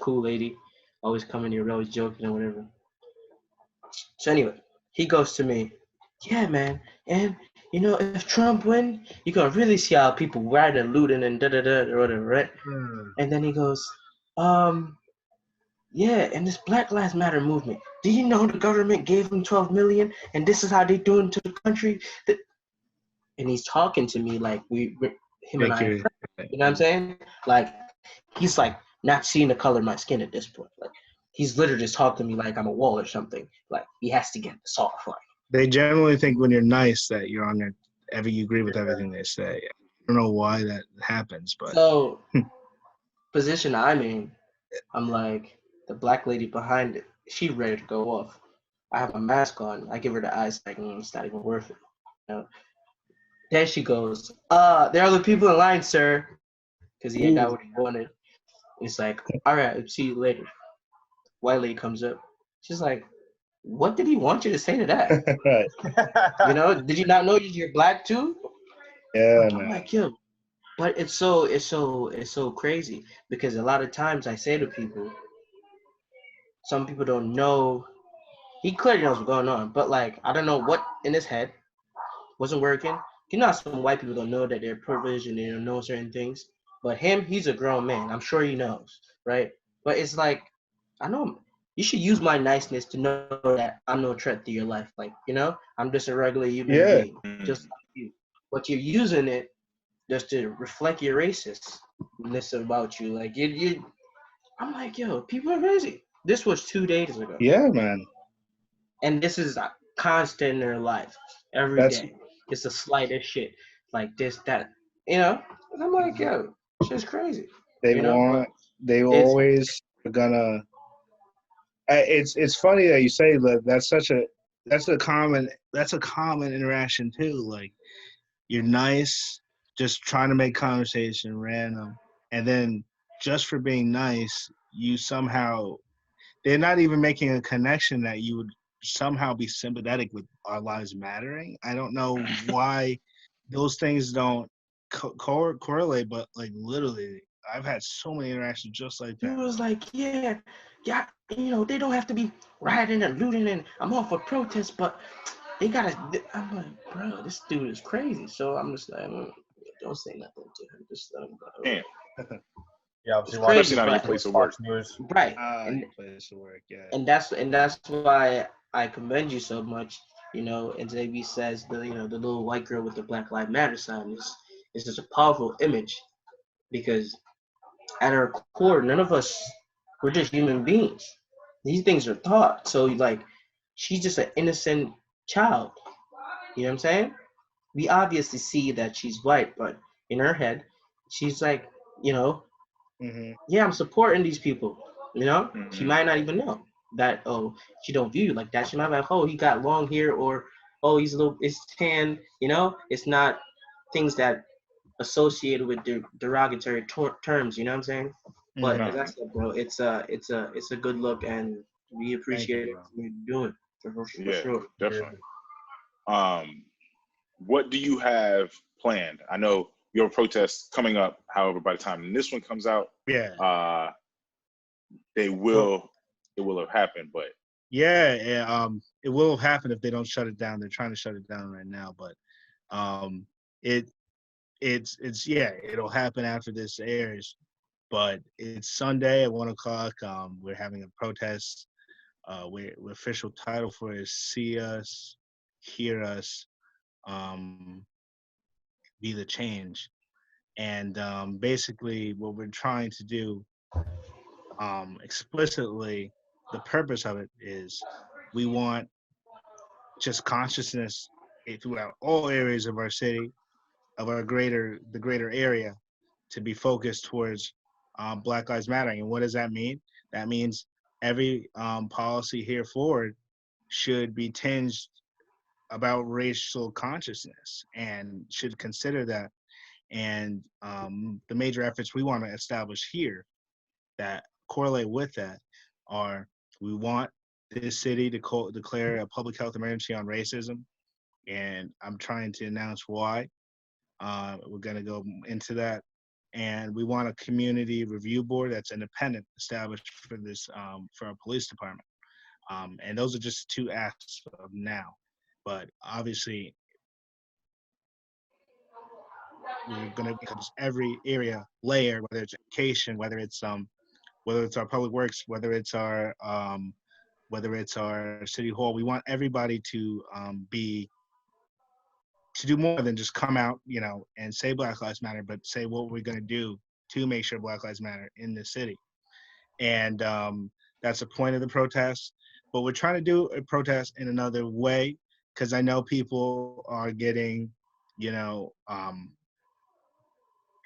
cool lady. always coming here, always joking or whatever. So anyway, he goes to me, yeah, man, and you know, if Trump win, you're gonna really see how people rioting and looting and da da da or whatever, right? And then he goes, yeah, and this Black Lives Matter movement. Do you know the government gave them 12 million, and this is how they doing to the country? And he's talking to me like him and I, you know what I'm saying? Like he's like not seeing the color of my skin at this point. Like he's literally just talking to me like I'm a wall or something. Like he has to get the soft line. They generally think when you're nice that you're on their, you agree with everything they say. I don't know why that happens, but so position I'm in, I'm like the black lady behind it. She ready to go off. I have a mask on. I give her the eyes like it's not even worth it. You know? Then she goes, there are other people in line, sir, because he got what he wanted. He's like, all right, see you later. White lady comes up. She's like, what did he want you to say to that? right. You know, did you not know you're black too? Yeah, I'm man. like, yo, but it's so crazy because a lot of times I say to people, some people don't know. He clearly knows what's going on, but like I don't know what in his head wasn't working. You know, how some white people don't know that they're privileged and they don't know certain things. But him, he's a grown man. I'm sure he knows, right? But it's like, I know you should use my niceness to know that I'm no threat to your life. Like, you know, I'm just a regular human being, just like you. But you're using it just to reflect your racistness about you. Like, I'm like, yo, people are crazy. This was 2 days ago. Yeah, man. And this is constant in their life every day. It's the slightest shit like this, that, you know. And I'm like, yo, shit's crazy. They you know, want. They it's always are gonna. It's funny that you say that. That's a common interaction too. Like you're nice, just trying to make conversation random, and then just for being nice, you somehow they're not even making a connection that you would somehow be sympathetic with our lives mattering. I don't know why those things don't correlate, but like literally, I've had so many interactions just like he that. was like, yeah, you know, they don't have to be rioting and looting, and I'm all for protests, but they gotta. I'm like, bro, this dude is crazy. So I'm just like, don't say nothing to him. Just let him go. Damn. Yeah, obviously It's watching crazy, Especially not in your but place of work. Fox News. right, Your place of work, yeah. and that's why I commend you so much. You know, and JB says the the little white girl with the Black Lives Matter sign is just a powerful image because at our core, none of us we're just human beings. These things are taught. So like, she's just an innocent child. You know what I'm saying? We obviously see that she's white, but in her head, she's like, you know, yeah, I'm supporting these people. You know, she might not even know that. Oh, she don't view you like that. She might be like, oh, he got long hair, or oh, it's tan. You know, it's not things that associated with derogatory terms. You know what I'm saying? But as I said, bro, it's a good look, and we appreciate what you're doing for Yeah, sure. definitely. What do you have planned? I know your protest coming up. However, by the time this one comes out, it will have happened. But it will have happened if they don't shut it down. They're trying to shut it down right now, but it'll happen after this airs. But it's Sunday at 1:00. We're having a protest. The official title for it is "See Us, Hear Us, Be the Change." And basically, what we're trying to do explicitly, the purpose of it is we want just consciousness throughout all areas of our city, of the greater area, to be focused towards Black Lives Matter. And what does that mean? That means every policy here forward should be tinged about racial consciousness and should consider that. And the major efforts we want to establish here that correlate with that are we want this city to declare a public health emergency on racism. And I'm trying to announce why. We're going to go into that And we want a community review board that's independent, established for this, for our police department. And those are just two acts of now. But obviously, we're going to because every area layer, whether it's education, whether it's our public works, whether it's our city hall, we want everybody to do more than just come out, and say Black Lives Matter, but say what we're going to do to make sure Black Lives Matter in the city. And that's the point of the protest. But we're trying to do a protest in another way, because I know people are getting,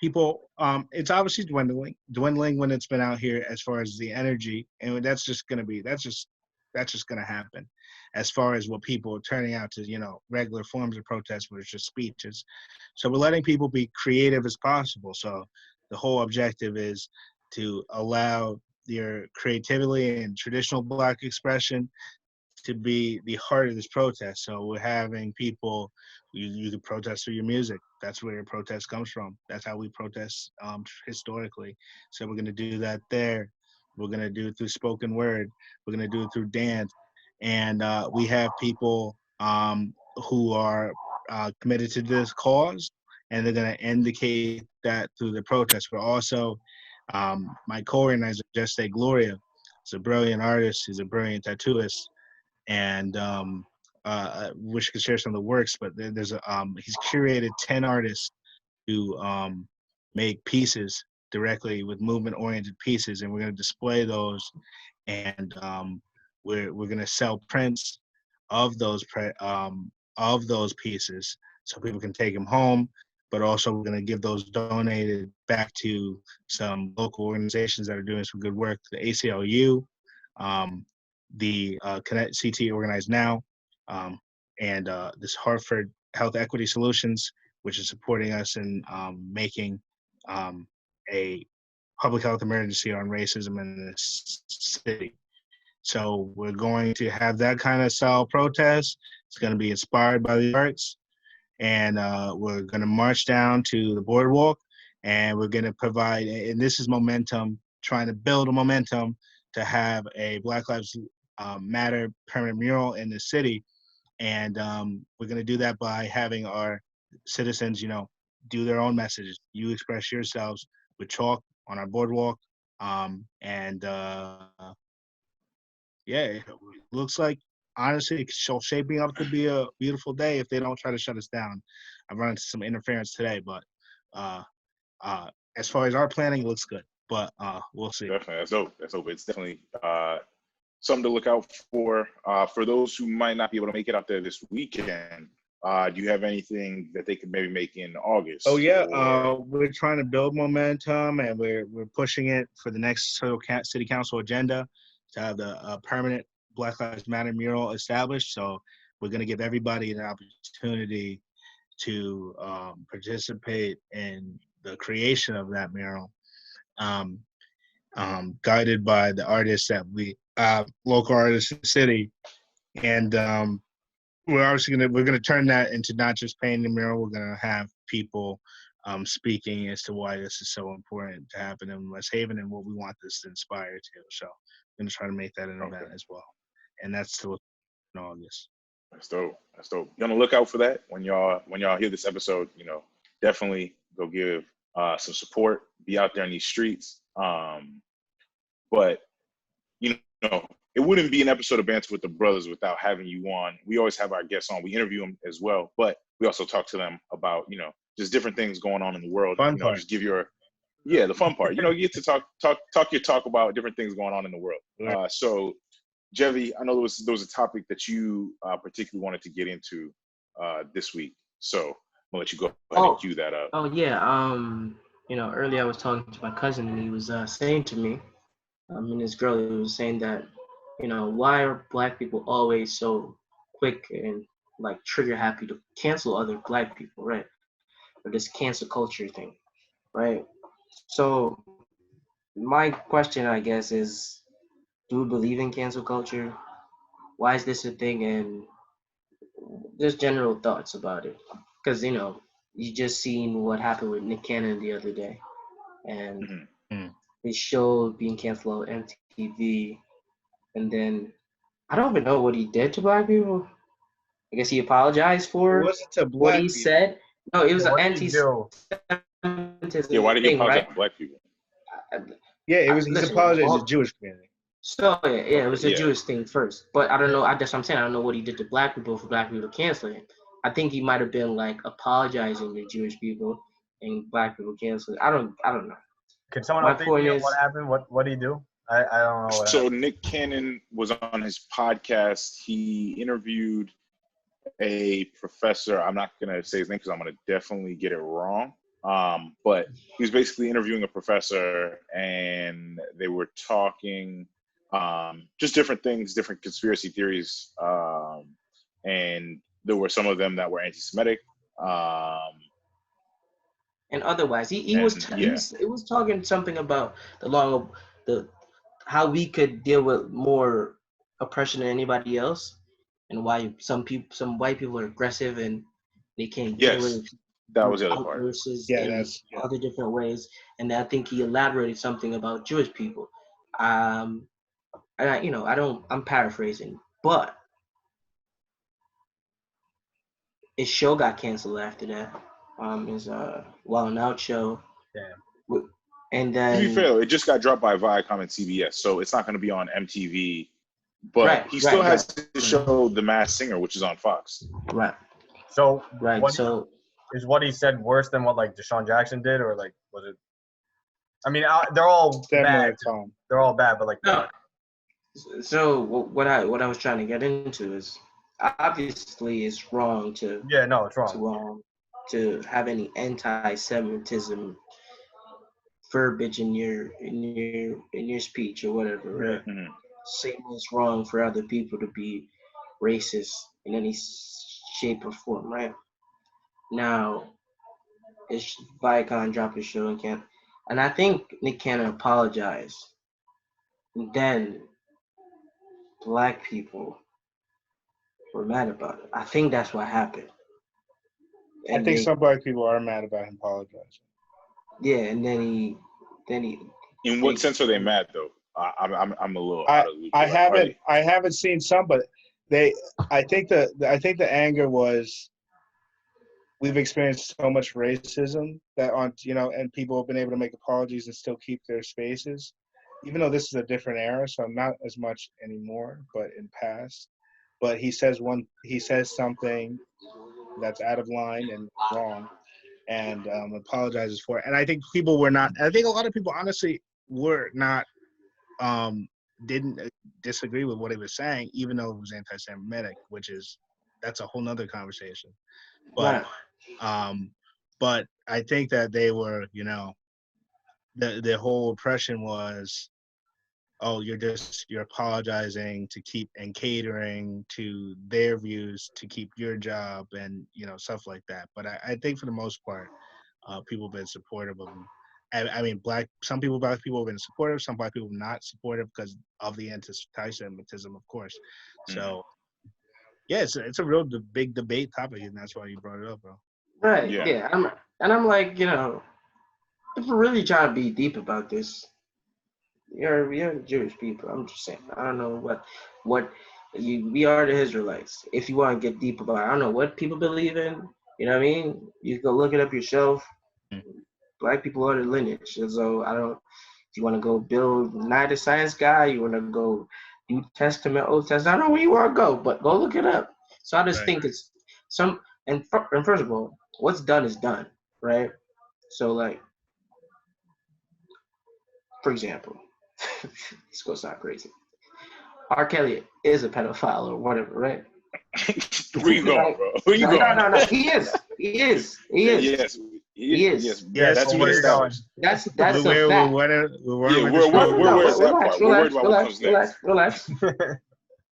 it's obviously dwindling when it's been out here as far as the energy, and that's just going to happen as far as what people are turning out to, regular forms of protest, where it's just speeches. So we're letting people be creative as possible. So the whole objective is to allow your creativity and traditional Black expression to be the heart of this protest. So we're having people, you can protest through your music. That's where your protest comes from. That's how we protest historically. So we're gonna do that there. We're gonna do it through spoken word. We're gonna do it through dance. And we have people who are committed to this cause, and they're gonna indicate that through the protest. We're also, my co-organizer, Just Say Gloria, is a brilliant artist. He's a brilliant tattooist. And wish I could share some of the works, but there's he's curated 10 artists to make pieces directly with movement-oriented pieces, and we're going to display those, and we're going to sell prints of those pieces so people can take them home. But also we're going to give those donated back to some local organizations that are doing some good work, the ACLU, the Connect CT Organized Now, and this Hartford Health Equity Solutions, which is supporting us in making a public health emergency on racism in this city. So we're going to have that kind of style protest. It's going to be inspired by the arts, and we're going to march down to the boardwalk, and we're going to provide, and this is momentum, trying to build a momentum to have a Black Lives Matter permanent mural in the city. And we're going to do that by having our citizens, do their own messages. You express yourselves with chalk on our boardwalk. And yeah, it looks like, honestly, it's shaping up to be a beautiful day if they don't try to shut us down. I've run into some interference today, but as far as our planning, it looks good. But we'll see. Definitely, that's dope. That's dope. It's definitely something to look out for. For those who might not be able to make it out there this weekend, do you have anything that they could maybe make in August? Oh yeah, we're trying to build momentum, and we're pushing it for the next city council agenda to have the permanent Black Lives Matter mural established. So we're going to give everybody an opportunity to participate in the creation of that mural, guided by the artists that we local artists in the city. And we're obviously we're gonna turn that into not just painting the mural. We're gonna have people speaking as to why this is so important to happen in West Haven and what we want this to inspire to. So I'm gonna try to make that an event as well, and that's still in August. That's dope. That's dope. Be on the lookout for that when y'all hear this episode. Definitely go give some support. Be out there in these streets. But it wouldn't be an episode of Banter with the Brothers without having you on. We always have our guests on. We interview them as well, but we also talk to them about, just different things going on in the world. Fun part. Just give the fun part. You get to talk about different things going on in the world. So, Jevy, I know there was a topic that you particularly wanted to get into this week. So I'm gonna let you go ahead and cue that up. Oh yeah. Earlier I was talking to my cousin, and he was saying to me, and this girl, he was saying that, why are Black people always so quick and like trigger happy to cancel other Black people, right? Or this cancel culture thing, right? So my question, I guess, is, do we believe in cancel culture? Why is this a thing? And just general thoughts about it. Because, you just seen what happened with Nick Cannon the other day. and Mm-hmm. his show being canceled on MTV, and then I don't even know what he did to black people. I guess he apologized for Was it to what black he people? said. No, it was an What did he do? Yeah, why did he thing, apologize right? to black people? Yeah, it was. He's Listen, apologized to the Jewish community. So yeah, it was a Yeah. Jewish thing first, but I don't know. That's what I'm saying. I don't know what he did to black people for black people to cancel him. I think he might have been like apologizing to Jewish people and black people canceling. I don't know. Can someone My update point me on is, what happened? What did he do? I don't know what So happened. Nick Cannon was on his podcast. He interviewed a professor. I'm not gonna say his name because I'm gonna definitely get it wrong. But he was basically interviewing a professor, and they were talking just different things, different conspiracy theories, and there were some of them that were anti-Semitic. and otherwise, he And was yeah, it was talking something about the how we could deal with more oppression than anybody else, and why some white people are aggressive and they can't deal yes, with that was the other part. outbursts Yeah, in other different ways. And I think he elaborated something about Jewish people. And I'm paraphrasing, but his show got canceled after that. His Wild 'N Out show. Damn. And To then be fair, it just got dropped by Viacom and CBS, so it's not going to be on MTV. But he still has his show, The Masked Singer, which is on Fox. Right. So Right. Is what he said worse than what like Deshaun Jackson did, or like was it? I mean, they're all bad. They're all bad, but like. No. So what I was trying to get into is obviously it's wrong to It's wrong. It's wrong to have any anti-Semitism verbiage in your speech or whatever, right? Mm-hmm. Same as wrong for other people to be racist in any shape or form, right? Now, it's Viacom dropped his show and I think Nick Cannon apologized. And then black people were mad about it. I think that's what happened. And I think some black people are mad about him apologizing. Yeah, and then he. In what sense are they mad though? I'm a little. I haven't seen some, but I think the anger was we've experienced so much racism that and people have been able to make apologies and still keep their spaces, even though this is a different era, so not as much anymore, but in past. But he says something that's out of line and wrong, and apologizes for it. And I think people were not. I think a lot of people honestly were not. Didn't disagree with what he was saying, even though it was anti-Semitic, that's a whole nother conversation. But but I think that they were, the whole impression was, oh, you're apologizing to keep and catering to their views to keep your job and stuff like that. But I think for the most part, people have been supportive of him. I mean, black people have been supportive. Some black people not supportive because of the anti-Semitism, of course. So, yeah, it's a real big debate topic, and that's why you brought it up, bro. Right. Yeah. I'm like, if we're really trying to be deep about this, you're Jewish people. I'm just saying. I don't know we are the Israelites. If you want to get deep about it, I don't know what people believe in. You know what I mean? You can go look it up yourself. Black people are the lineage. So if you want to go build United Science guy, you want to go New Testament, Old Testament, I don't know where you want to go, but go look it up. So I just think it's and first of all, what's done is done, right? So like, for example, this goes sound crazy. R. Kelly is a pedophile or whatever, right? Where you going, bro? Where you going? No. He is. Yes. That's what it's going. That's a fact. We're worried about that part. We're worried about what comes next. Relax.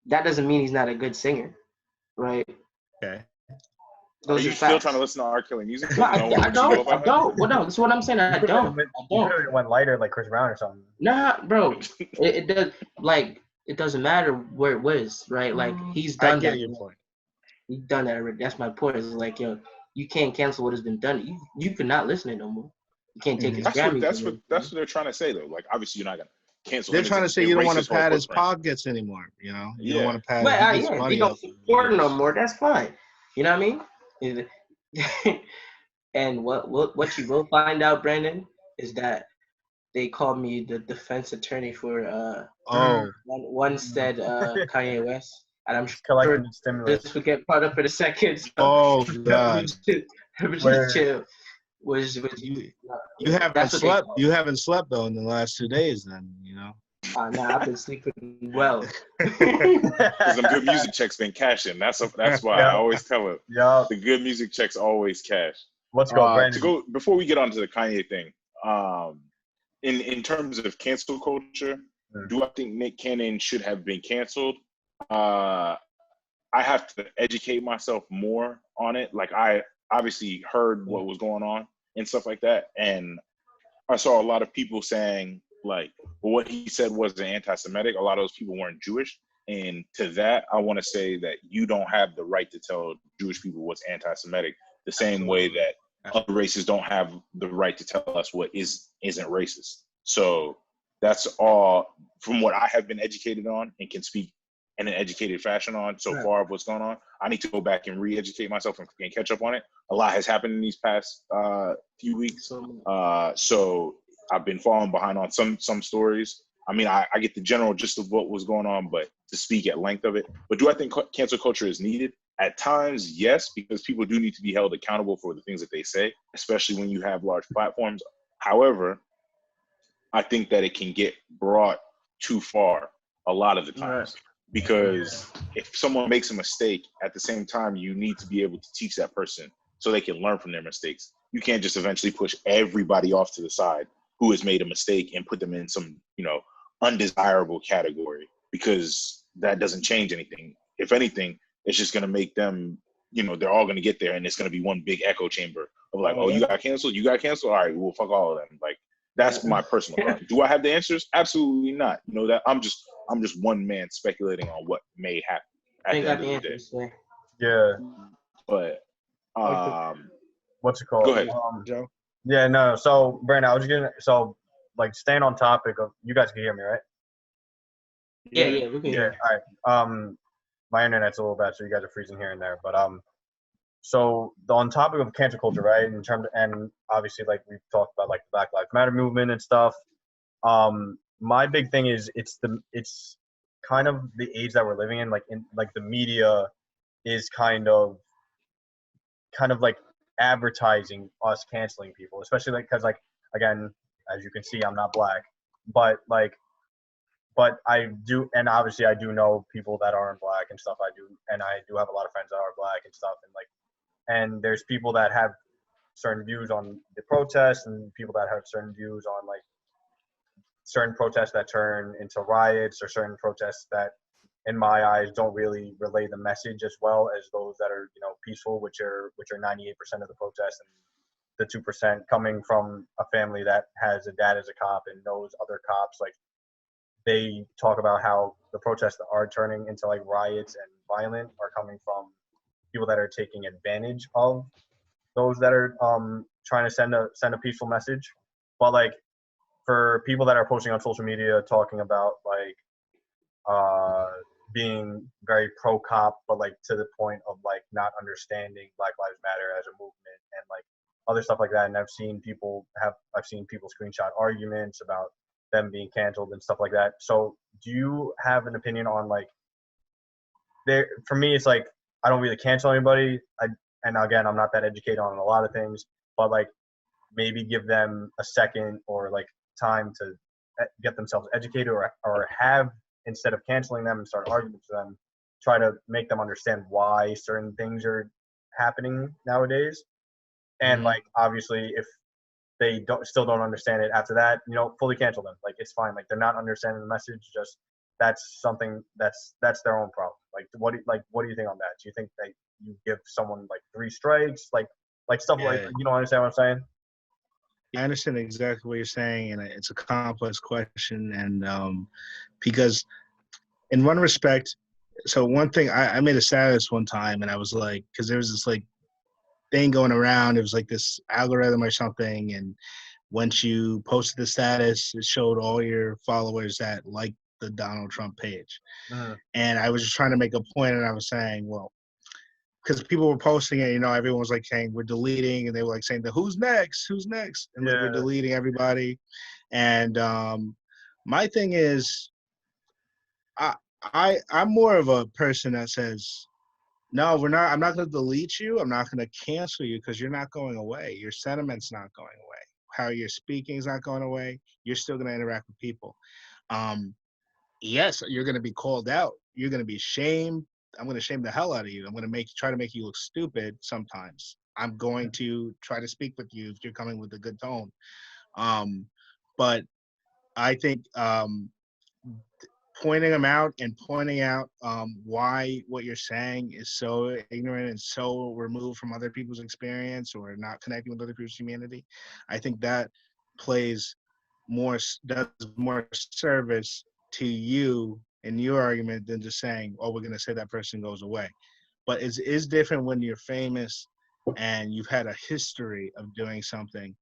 That doesn't mean he's not a good singer, right? Okay. Are you still trying to listen to R. Kelly music? No, I don't. Well, no, that's what I'm saying. I don't. It went lighter like Chris Brown or something. Nah, bro. It does it doesn't matter where it was, right? Like he's done that. Your point. He's done that already. That's my point. Is like, you can't cancel what has been done. You could not listen to it no more. You can't take his That's Grammy. what they're trying to say though. Like obviously you're not gonna cancel. They're him. trying to say you don't want to pad his pockets anymore. You know, you don't want to pad. But if you don't support him no more, that's fine. You know what I mean? And what you will find out, Brandon, is that they called me the defense attorney for one said Kanye West, and I'm sure this will get brought up in a second. So God! Just chill. You haven't slept. You haven't slept though in the last 2 days. Then you know. Nah, I've been sleeping well. Because some good music checks been cashing. That's why I always tell him. Yeah. The good music checks always cash. Let's go, Brandon. Before we get on to the Kanye thing, in terms of cancel culture, do I think Nick Cannon should have been canceled? I have to educate myself more on it. Like I obviously heard what was going on and stuff like that, and I saw a lot of people saying like, well, what he said wasn't anti-Semitic. A lot of those people weren't Jewish. And to that, I want to say that you don't have the right to tell Jewish people what's anti-Semitic the same way that other races don't have the right to tell us what isn't racist. So that's all from what I have been educated on and can speak in an educated fashion on so far of what's going on. I need to go back and re-educate myself and catch up on it. A lot has happened in these past few weeks. So I've been falling behind on some stories. I mean, I get the general gist of what was going on, but to speak at length of it. But do I think cancel culture is needed? At times, yes, because people do need to be held accountable for the things that they say, especially when you have large platforms. However, I think that it can get brought too far a lot of the times. Because if someone makes a mistake, at the same time, you need to be able to teach that person so they can learn from their mistakes. You can't just eventually push everybody off to the side who has made a mistake and put them in some, undesirable category, because that doesn't change anything. If anything, it's just going to make them, they're all going to get there, and it's going to be one big echo chamber of like, you got canceled? All right, well, fuck all of them. Like, that's my personal thought. Do I have the answers? Absolutely not. That I'm just one man speculating on what may happen at the end of the day. Yeah. But what's it called? Go ahead, Joe. Yeah, no. So Brandon, I was just staying on topic of, you guys can hear me, right? Yeah, we can hear you. All right. My internet's a little bad, so you guys are freezing here and there. But so on topic of cancel culture, right? In terms and obviously like we've talked about like the Black Lives Matter movement and stuff. My big thing is it's kind of the age that we're living in. Like the media is kind of like advertising us canceling people, especially like because like again, as you can see, I'm not black, but I do, and obviously I do know people that aren't black and stuff. I do have a lot of friends that are black and stuff, and there's people that have certain views on the protests and people that have certain views on like certain protests that turn into riots, or certain protests that in my eyes don't really relay the message as well as those that are peaceful, which are 98% of the protests, and the 2% coming from a family that has a dad as a cop and knows other cops. Like, they talk about how the protests that are turning into like riots and violent are coming from people that are taking advantage of those that are trying to send a peaceful message. But like for people that are posting on social media talking about like being very pro cop, but like to the point of like not understanding Black Lives Matter as a movement and like other stuff like that. And I've seen people screenshot arguments about them being canceled and stuff like that. So do you have an opinion on like, for me, it's like, I don't really cancel anybody. And again, I'm not that educated on a lot of things, but like maybe give them a second or like time to get themselves educated, or have, instead of canceling them and start arguing with them, try to make them understand why certain things are happening nowadays. And like, obviously, if they still don't understand it after that, fully cancel them. Like, it's fine. Like, they're not understanding the message. Just that's something that's their own problem. Like, what do you think on that? Do you think that you give someone like 3 strikes, like stuff like, you don't understand what I'm saying? I understand exactly what you're saying, and it's a complex question. And because in one respect, so one thing, I made a status one time, and I was like, because there was this like thing going around, it was like this algorithm or something, and once you posted the status, it showed all your followers that liked the Donald Trump page. And I was just trying to make a point, and I was saying, well, because people were posting it, everyone was like saying we're deleting, and they were like saying, who's next, and like we're deleting everybody. And my thing is, I'm more of a person that says, no, we're not. I'm not going to delete you. I'm not going to cancel you because you're not going away. Your sentiment's not going away. How you're speaking is not going away. You're still going to interact with people. Yes, you're going to be called out. You're going to be shamed. I'm going to shame the hell out of you. I'm going to try to make you look stupid sometimes. I'm going to try to speak with you if you're coming with a good tone. But I think pointing them out and pointing out why what you're saying is so ignorant and so removed from other people's experience or not connecting with other people's humanity, I think that does more service to you in your argument than just saying, oh, we're going to say that person goes away. But it is different when you're famous and you've had a history of doing something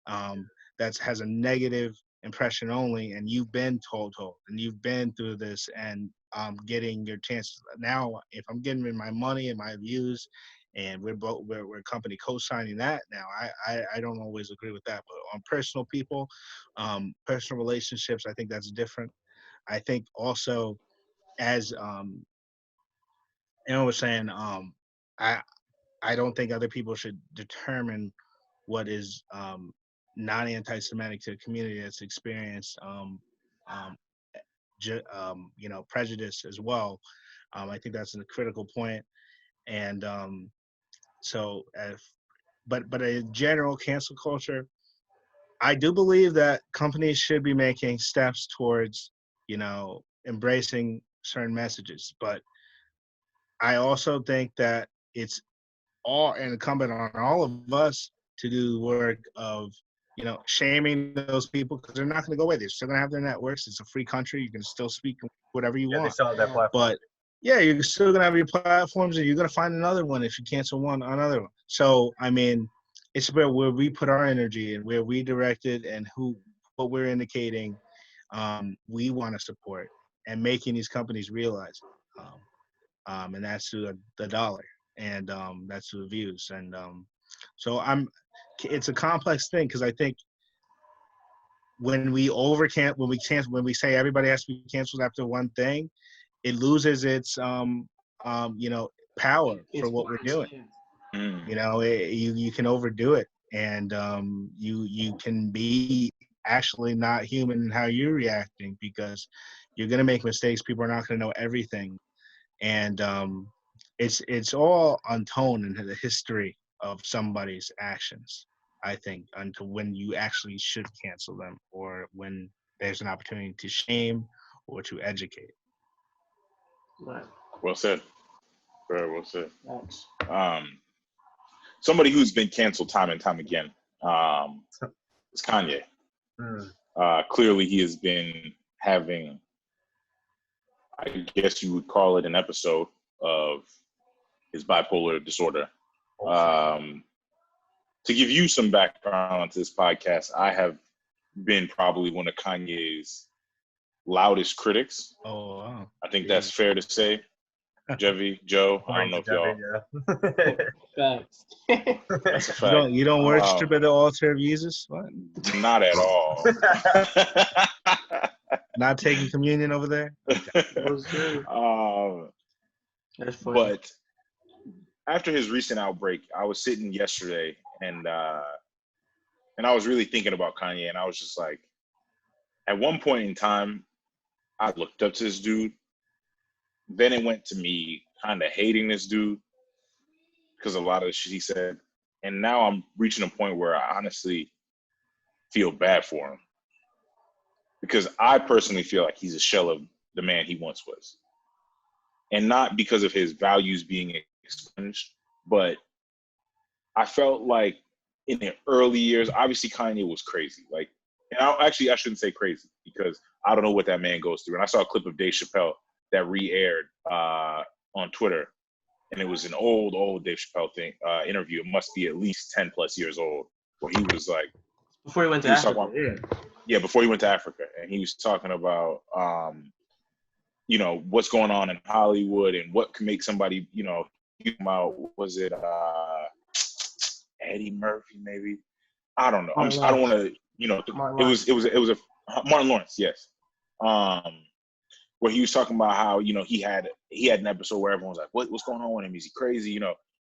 that has a negative impression only, and you've been told, and you've been through this, and getting your chances. Now, if I'm getting my money and my views, and we're company co-signing that now, I don't always agree with that. But on personal people, personal relationships, I think that's different. I think also, as was saying, I don't think other people should determine what is not anti-Semitic to a community that's experienced prejudice as well. I think that's a critical point. And but a general cancel culture, I do believe that companies should be making steps towards, embracing certain messages. But I also think that it's all incumbent on all of us to do the work of, shaming those people, because they're not going to go away. They're still going to have their networks. It's a free country. You can still speak whatever you want. They still have that platform. But yeah, you're still going to have your platforms, and you're going to find another one if you cancel another one. So, I mean, it's where we put our energy and where we direct it and what we're indicating we want to support and making these companies realize it. And that's through the dollar, and that's through the views. And so it's a complex thing, because I think when we say everybody has to be canceled after one thing, it loses its power for what we're doing. You can overdo it, and you can be actually not human in how you're reacting, because you're going to make mistakes. People are not going to know everything. And it's all untoned into the history of somebody's actions, I think, until when you actually should cancel them, or when there's an opportunity to shame or to educate. Right. Well said. Very well said. Thanks. Somebody who's been canceled time and time again is Kanye. Clearly, he has been having, I guess you would call it, an episode of his bipolar disorder. To give you some background onto this podcast, I have been probably one of Kanye's loudest critics. Oh, wow. I think that's fair to say. Jevy, Joe, I don't know if y'all. Facts. That's a fact. You don't worship at the altar of Jesus? What? Not at all. Not taking communion over there? That's funny. But after his recent outbreak, I was sitting yesterday and I was really thinking about Kanye, and I was just like, at one point in time, I looked up to this dude. Then it went to me kind of hating this dude because a lot of the shit he said. And now I'm reaching a point where I honestly feel bad for him, because I personally feel like he's a shell of the man he once was. And not because of his values being expunged, but I felt like in the early years, obviously Kanye was crazy. Like, and I shouldn't say crazy, because I don't know what that man goes through. And I saw a clip of Dave Chappelle that re-aired on Twitter, and it was an old Dave Chappelle interview. It must be at least 10 plus years old, where he was like Before he went to Africa, before he went to Africa, and he was talking about what's going on in Hollywood and what can make somebody, was it Eddie Murphy maybe? I don't know. I don't want to, it was a Martin Lawrence, yes. Where he was talking about how, he had an episode where everyone's like, what's going on with him? Is he crazy? He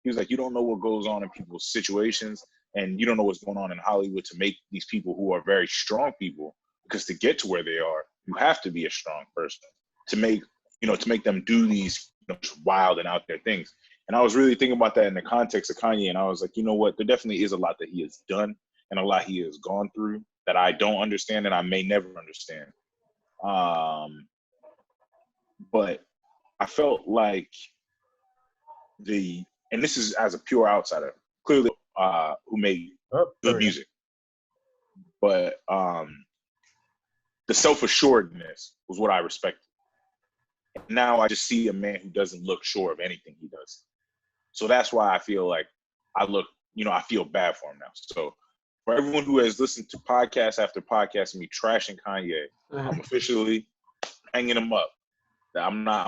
was like, you don't know what goes on in people's situations, and you don't know what's going on in Hollywood to make these people who are very strong people, because to get to where they are, you have to be a strong person to make them do these wild and out there things. And I was really thinking about that in the context of Kanye, and I was like, you know what? There definitely is a lot that he has done and a lot he has gone through that I don't understand and I may never understand. But I felt like and this is as a pure outsider, clearly who made good music, but the self-assuredness was what I respected. And now I just see a man who doesn't look sure of anything he does. So that's why I feel like I feel bad for him now. So for everyone who has listened to podcast after podcast of me trashing Kanye, I'm officially hanging him up. I'm not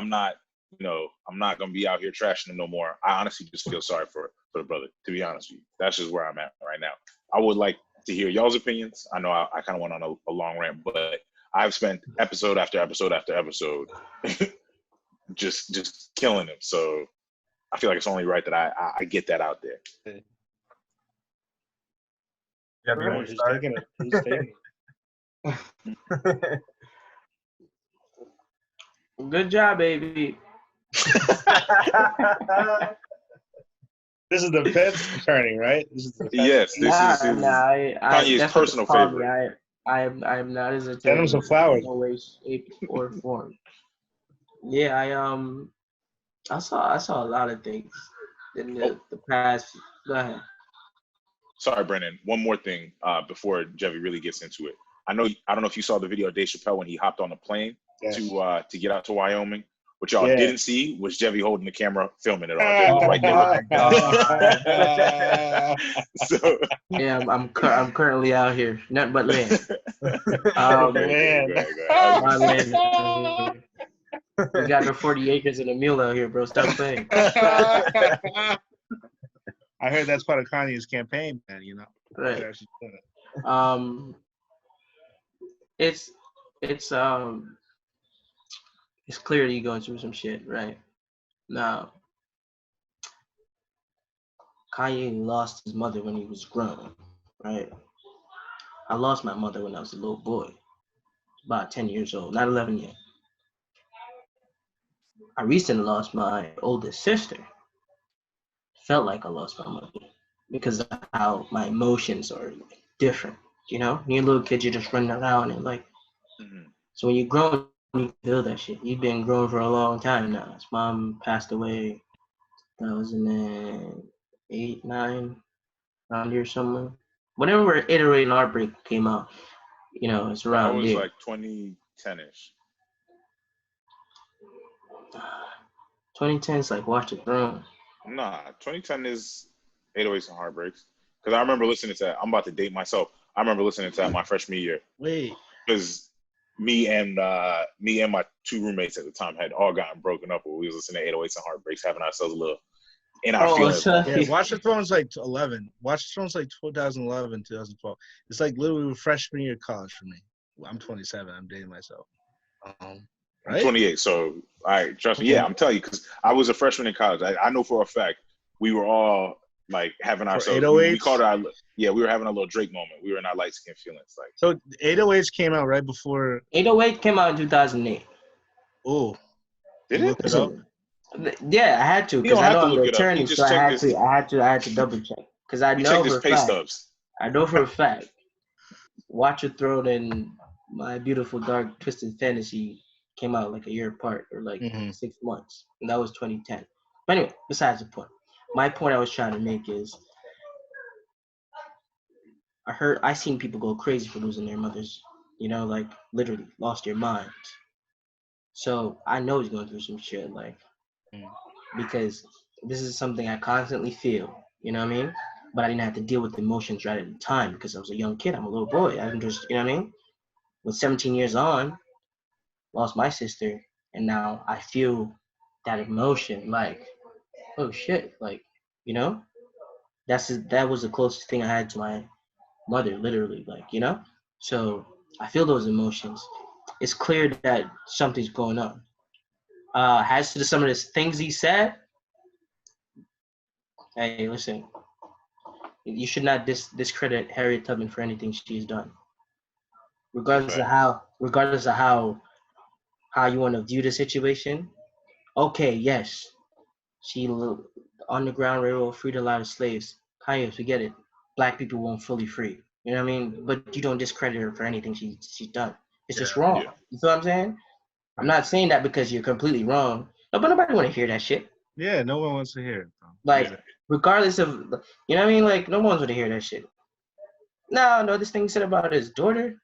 gonna be out here trashing him no more. I honestly just feel sorry for the brother, to be honest with you. That's just where I'm at right now. I would like to hear y'all's opinions. I know I kind of went on a long rant, but I've spent episode after episode after episode just killing him. So I feel like it's only right that I get that out there. Yeah, you want to start? Who's taking it? Good job, baby. This is the Fed's turning, right? Yes, this is Kanye's personal favorite. I am not his attorney. Send him some flowers. In no way, shape, or form. Yeah, I saw a lot of things in the past. Go ahead. Sorry, Brandon. One more thing before Jevy really gets into it. I don't know if you saw the video of Dave Chappelle when he hopped on the plane to get out to Wyoming. What y'all didn't see was Jevy holding the camera, filming it all. Jevy was right there. So yeah, I'm currently out here, nothing but land. My land. We got the 40 acres and a mule out here, bro. Stop playing. I heard that's part of Kanye's campaign, man. Right. It's clear you're going through some shit, right? Now, Kanye lost his mother when he was grown, right? I lost my mother when I was a little boy, about 10 years old, not 11 yet. I recently lost my oldest sister. Felt like I lost my mother because of how my emotions are different. You're a little kid, you're just running around and So when you're grown, you feel that shit. You've been grown for a long time now. His mom passed away 2008, 9, around here somewhere. Whenever 808 and Heartbreak came out, it's around there. That was there. like 2010-ish. 2010 is like Watch the Throne. Nah, 2010 is 808s and Heartbreaks. Because I remember listening to that. I'm about to date myself. I remember listening to that my freshman year. Wait. Because me and my two roommates at the time had all gotten broken up, where we was listening to 808s and Heartbreaks, having ourselves a little in our feelings. Yeah, Watch the Throne's like 11. Watch the Throne's like 2011, 2012. It's like literally freshman year of college for me. I'm 27. I'm dating myself. Right? I'm 28. So, trust me. Yeah, I'm telling you, because I was a freshman in college. I know for a fact we were all like having ourselves. We called it we were having a little Drake moment. We were in our light skin feelings. Like, so 808s came out right before. 808 came out in 2008. Oh, did it? Yeah, I had to because I know I'm the attorney, so I had to double check because I know for a fact. I know for a fact. Watch Your Throne and My Beautiful Dark Twisted Fantasy came out like a year apart or like 6 months, and that was 2010. But anyway, besides the point. My point I was trying to make is I seen people go crazy for losing their mothers, like literally lost their minds. So I know he's going through some shit, like, because this is something I constantly feel, you know what I mean? but I didn't have to deal with the emotions right at the time because I was a young kid. I'm a little boy. I'm just, you know what I mean? With 17 years on, lost my sister, and now I feel that emotion, like, oh shit, like, you know, that was the closest thing I had to my mother, literally, like, you know. So I feel those emotions. It's clear that something's going on. As to some of the things he said, hey, listen, you should not discredit Harriet Tubman for anything she's done, regardless of how you want to view the situation. Okay, yes, she Underground Railroad freed a lot of slaves. Kanye, forget it. Black people won't fully free. You know what I mean? But you don't discredit her for anything she's done. It's just wrong. Yeah. You feel what I'm saying? I'm not saying that because you're completely wrong. No, but nobody want to hear that shit. Yeah, no one wants to hear it. Bro. Like, regardless of, you know what I mean? Like, no one's going to hear that shit. No, this thing said about his daughter,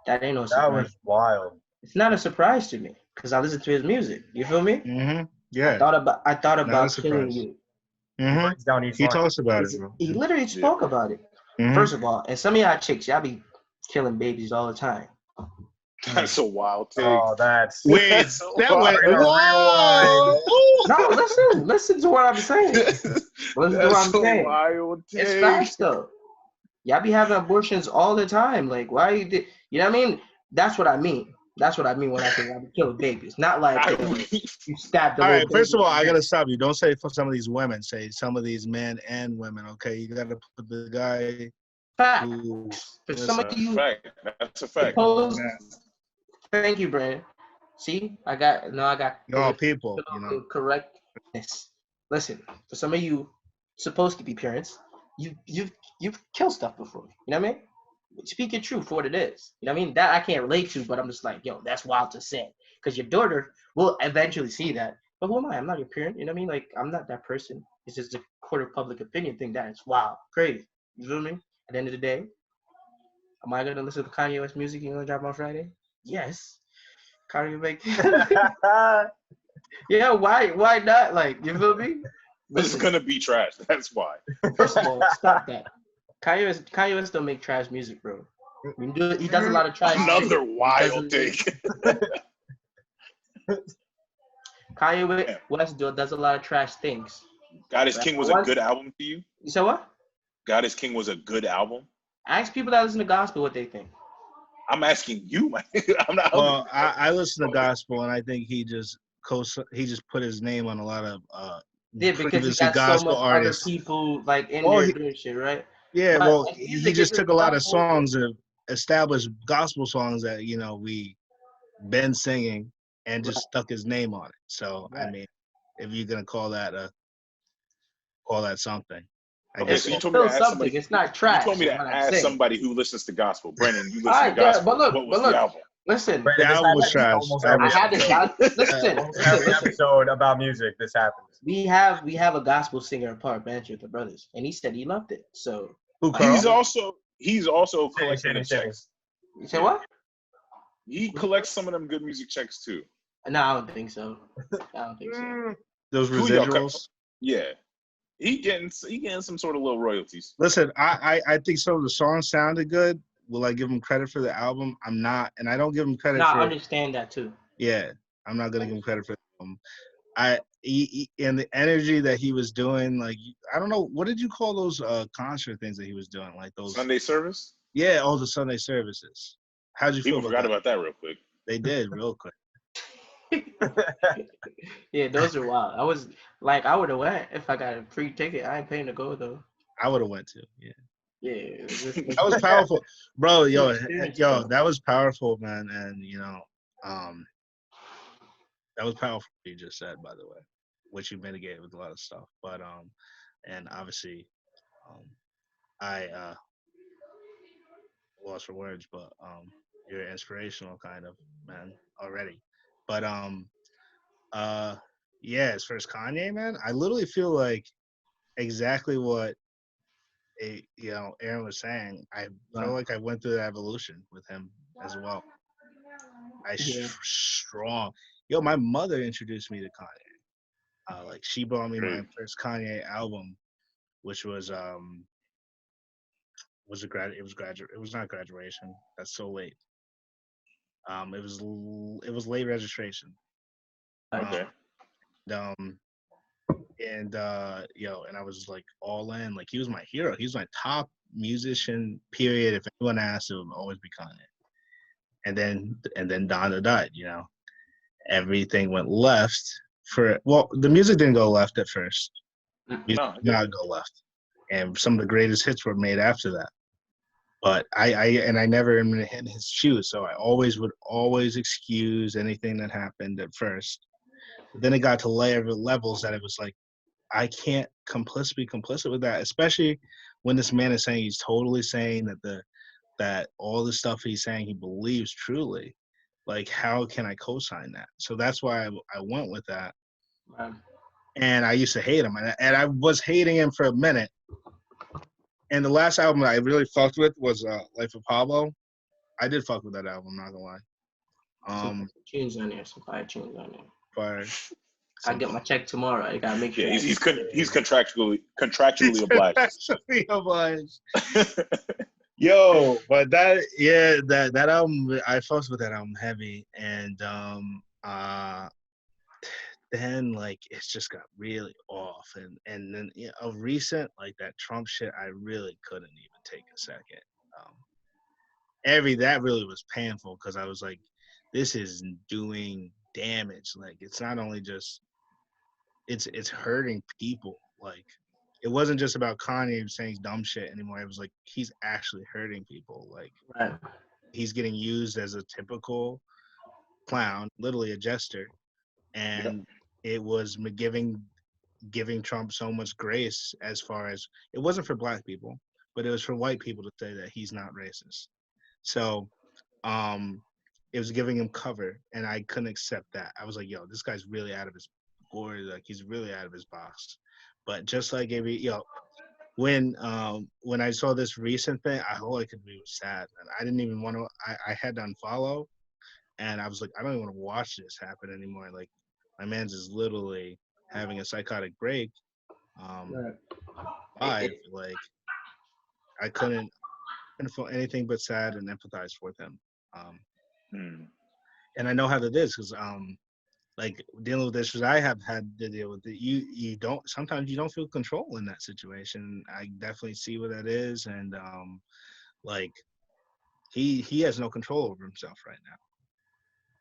that ain't no surprise. That was wild. It's not a surprise to me because I listen to his music. You feel me? Mm-hmm. Yeah. I thought about killing you. He breaks down each He line. talks about it, bro. He literally spoke about it. First of all, and some of y'all chicks, y'all be killing babies all the time. That's a wild take. Oh, that's wait. That went whoa. No, listen to what I'm saying. Listen to what I'm saying. Wild take. It's facts though. Y'all be having abortions all the time. Like, why you know what I mean? That's what I mean. That's what I mean when I say y'all be killing babies. Not like you stabbed. All right. First of all, I gotta stop you. Don't say for some of these women. Say some of these men and women. Okay, you gotta put the guy. Fact. Who, For some of you, that's a fact. Thank you, Brandon. See, I got y'all people, you know, correctness. Listen, for some of you supposed to be parents, you've killed stuff before. You know what I mean? Speak your truth for what it is. You know what I mean? That I can't relate to, but I'm just like, yo, that's wild to say. Because your daughter will eventually see that. But who am I? I'm not your parent. You know what I mean? Like, I'm not that person. It's just a court of public opinion thing. That is wild. Crazy. You feel me? At the end of the day, am I going to listen to Kanye West music you're going to drop on Friday? Yes. Kanye make yeah, why not? Like, you feel me? It's gonna be trash. That's why. First of all, stop that. Kanye West don't make trash music, bro. He does a lot of trash. Another wild take. Kanye West does a lot of trash things. God is King was a good album to you? You said what? God is King was a good album? Ask people that listen to gospel what they think. I'm asking you, man. I'm not. Well, I listen to gospel, and I think he just put his name on a lot of because he got gospel so much artists. Other people like in there doing shit, right? Yeah, but well, he just took a lot of songs of established gospel songs that we been singing and just stuck his name on it. So I mean, if you're gonna call that something. Okay, so you told me to ask somebody. It's not trash. You told me to ask somebody who listens to gospel. Brandon, you listen to gospel. But look, what was the album? Listen, the album was trash. I had to listen. Every episode about music, this happens. We have a gospel singer in Park Bench with the Brothas, and he said he loved it. So he's also collecting the checks. You say what? He collects some of them good music checks too. No, I don't think so. Those residuals. Yeah. He getting some sort of little royalties. Listen, I think some of the songs sounded good. Will I give him credit for the album? I'm not, and I don't give him credit for. I understand that too. Yeah, I'm not gonna give him credit for the album. And the energy that he was doing, like, I don't know, what did you call those concert things that he was doing, like those Sunday service? Yeah, all the Sunday services. How'd you feel? People forgot about that real quick. They did real quick. Yeah, those are wild. I would have went if I got a free ticket. I ain't paying to go though. I would have went too. Yeah. Yeah. That was powerful, bro. Yo, that was powerful, man. And that was powerful. What you just said, by the way, which you mitigated with a lot of stuff. But and obviously, I lost for words, but you're inspirational, kind of, man, already. But yeah, as far as Kanye, man, I literally feel like exactly what Aaron was saying. I feel like I went through the evolution with him as well. Strong. Yo, my mother introduced me to Kanye. Like, she bought me my first Kanye album which was it was not graduation. That's so late. It was late registration. Okay. And and I was like all in. Like he was my hero. He was my top musician. Period. If anyone asked, it would always be Kanye. And then Donda died. Everything went left. The music didn't go left at first. Music did not go left, and some of the greatest hits were made after that. But I never am in his shoes, so I would always excuse anything that happened at first. But then it got to levels that it was like, I can't be complicit with that, especially when this man is saying he's totally saying that all the stuff he's saying he believes truly. Like, how can I co-sign that? So that's why I went with that. And I used to hate him, and I was hating him for a minute. And the last album that I really fucked with was Life of Pablo. I did fuck with that album, not gonna lie. Some tunes on there, some fire tunes on there. Fire. I get my check tomorrow. I gotta make sure. Yeah, he's contractually obliged. Yo, but that album, I fucked with that album heavy, and then like it's just got really off, and then of recent, like that Trump shit, I really couldn't even take a second. That really was painful because I was like, this is doing damage. Like it's not only just it's hurting people. Like it wasn't just about Kanye saying dumb shit anymore. It was like he's actually hurting people. Like he's getting used as a typical clown, literally a jester, and it was giving Trump so much grace as far as it wasn't for black people, but it was for white people to say that he's not racist. So it was giving him cover, and I couldn't accept that. I was like, yo, this guy's really out of his glory. Like he's really out of his box. But just like when I saw this recent thing, all I could do was sad. And I didn't even want to. I had to unfollow, and I was like, I don't even want to watch this happen anymore. Like my man's is literally having a psychotic break. Like I couldn't feel anything but sad and empathize with him. And I know how that is because like dealing with issues I have had to deal with it. You don't sometimes you don't feel control in that situation. I definitely see what that is, and like he has no control over himself right now,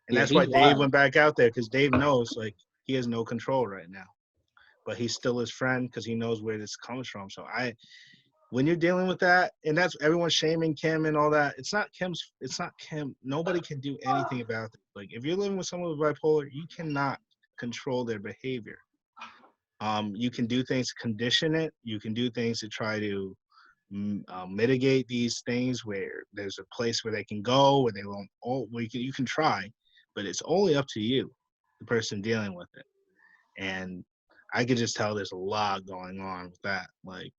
and that's why Dave went back out there because Dave knows like he has no control right now, but he's still his friend because he knows where this comes from. So when you're dealing with that, and that's everyone shaming Kim and all that, it's not Kim. Nobody can do anything about it. Like if you're living with someone with bipolar, you cannot control their behavior. You can do things to condition it. You can do things to try to mitigate these things where there's a place where they can go, where they won't. You can try, but it's only up to you, the person dealing with it. And I could just tell there's a lot going on with that. Like.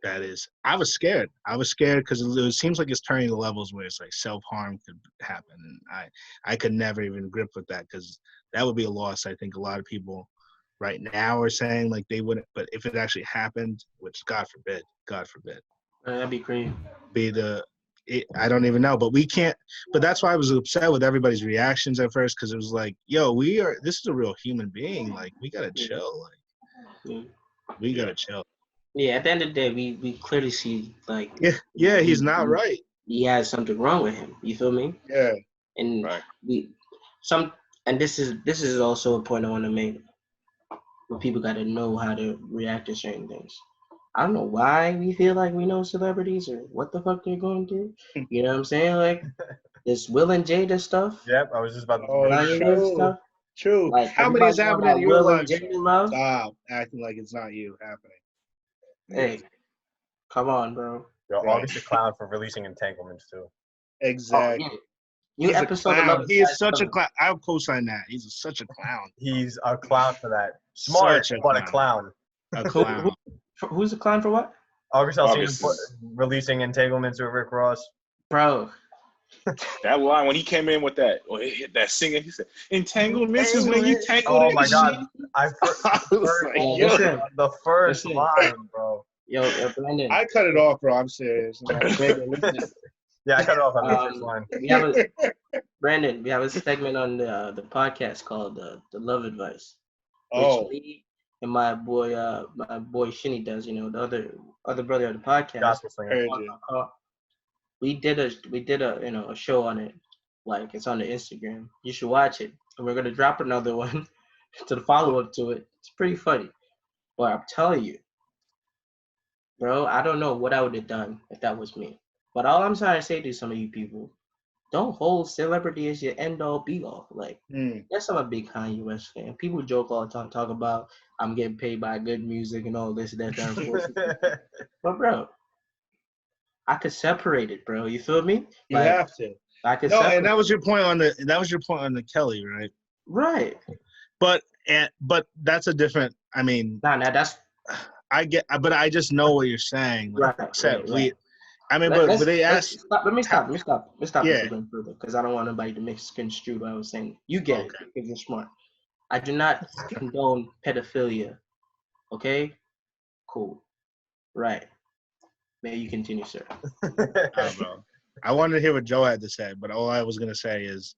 That is, I was scared because it seems like it's turning the levels where it's like self-harm could happen. And I could never even grip with that because that would be a loss. I think a lot of people right now are saying like they wouldn't, but if it actually happened, which God forbid. That'd be great. I don't even know, but we can't, but that's why I was upset with everybody's reactions at first because it was like, yo, this is a real human being. Like we gotta chill. Like we gotta chill. Yeah, at the end of the day, we clearly see like he's not right. He has something wrong with him. You feel me? Yeah. And this is also a point I want to make. Where people got to know how to react to certain things. I don't know why we feel like we know celebrities or what the fuck they're going through. You know what I'm saying? Like this Will and Jada stuff. Yep, I was just about to stuff. True. Like, how many is happening in your life? Stop acting like it's not you happening. Hey, come on, bro. Yo, August a clown for releasing Entanglements too. Exactly. Oh, yeah. New episode. He is such a clown. I'll co-sign that. He's such a clown. He's a clown for that. Smart, but a clown. A clown. Who's a clown for what? August Alsina releasing Entanglements with Rick Ross. Bro. That line when he came in with that singing, he said, "Entanglements is when you tangle." Oh my God! The first line, bro. Yo, Brandon. I cut it off, bro. I'm serious. Brandon, listen. Yeah, I cut it off on the first line. Brandon, we have a segment on the podcast called the Love Advice, which Oh, me and my boy Shinny does. You know, the other brother of the podcast. Gospel singer. heard you. We did a show on it. Like, it's on the Instagram. You should watch it. And we're gonna drop another one to the follow up to it. It's pretty funny. But I'm telling you, bro, I don't know what I would have done if that was me. But all I'm trying to say to some of you people, don't hold celebrity as your end all be all. Like, yes, I'm a big Kanye West fan. People joke all the time, talk about I'm getting paid by good music and all this, that, that. But bro, I could separate it, bro. You feel me? You have to. I could separate. And that was your point on the Kelly, right? Right. But that's a different. I mean, that's. I get, but I just know what you're saying. Like, right. I mean, but they asked. Let me stop. Yeah. Further, because I don't want anybody to misconstrue what I was saying. You get it because you're smart. I do not condone pedophilia. Okay. Cool. Right. May you continue, sir. Bro. I wanted to hear what Joe had to say, but all I was gonna say is,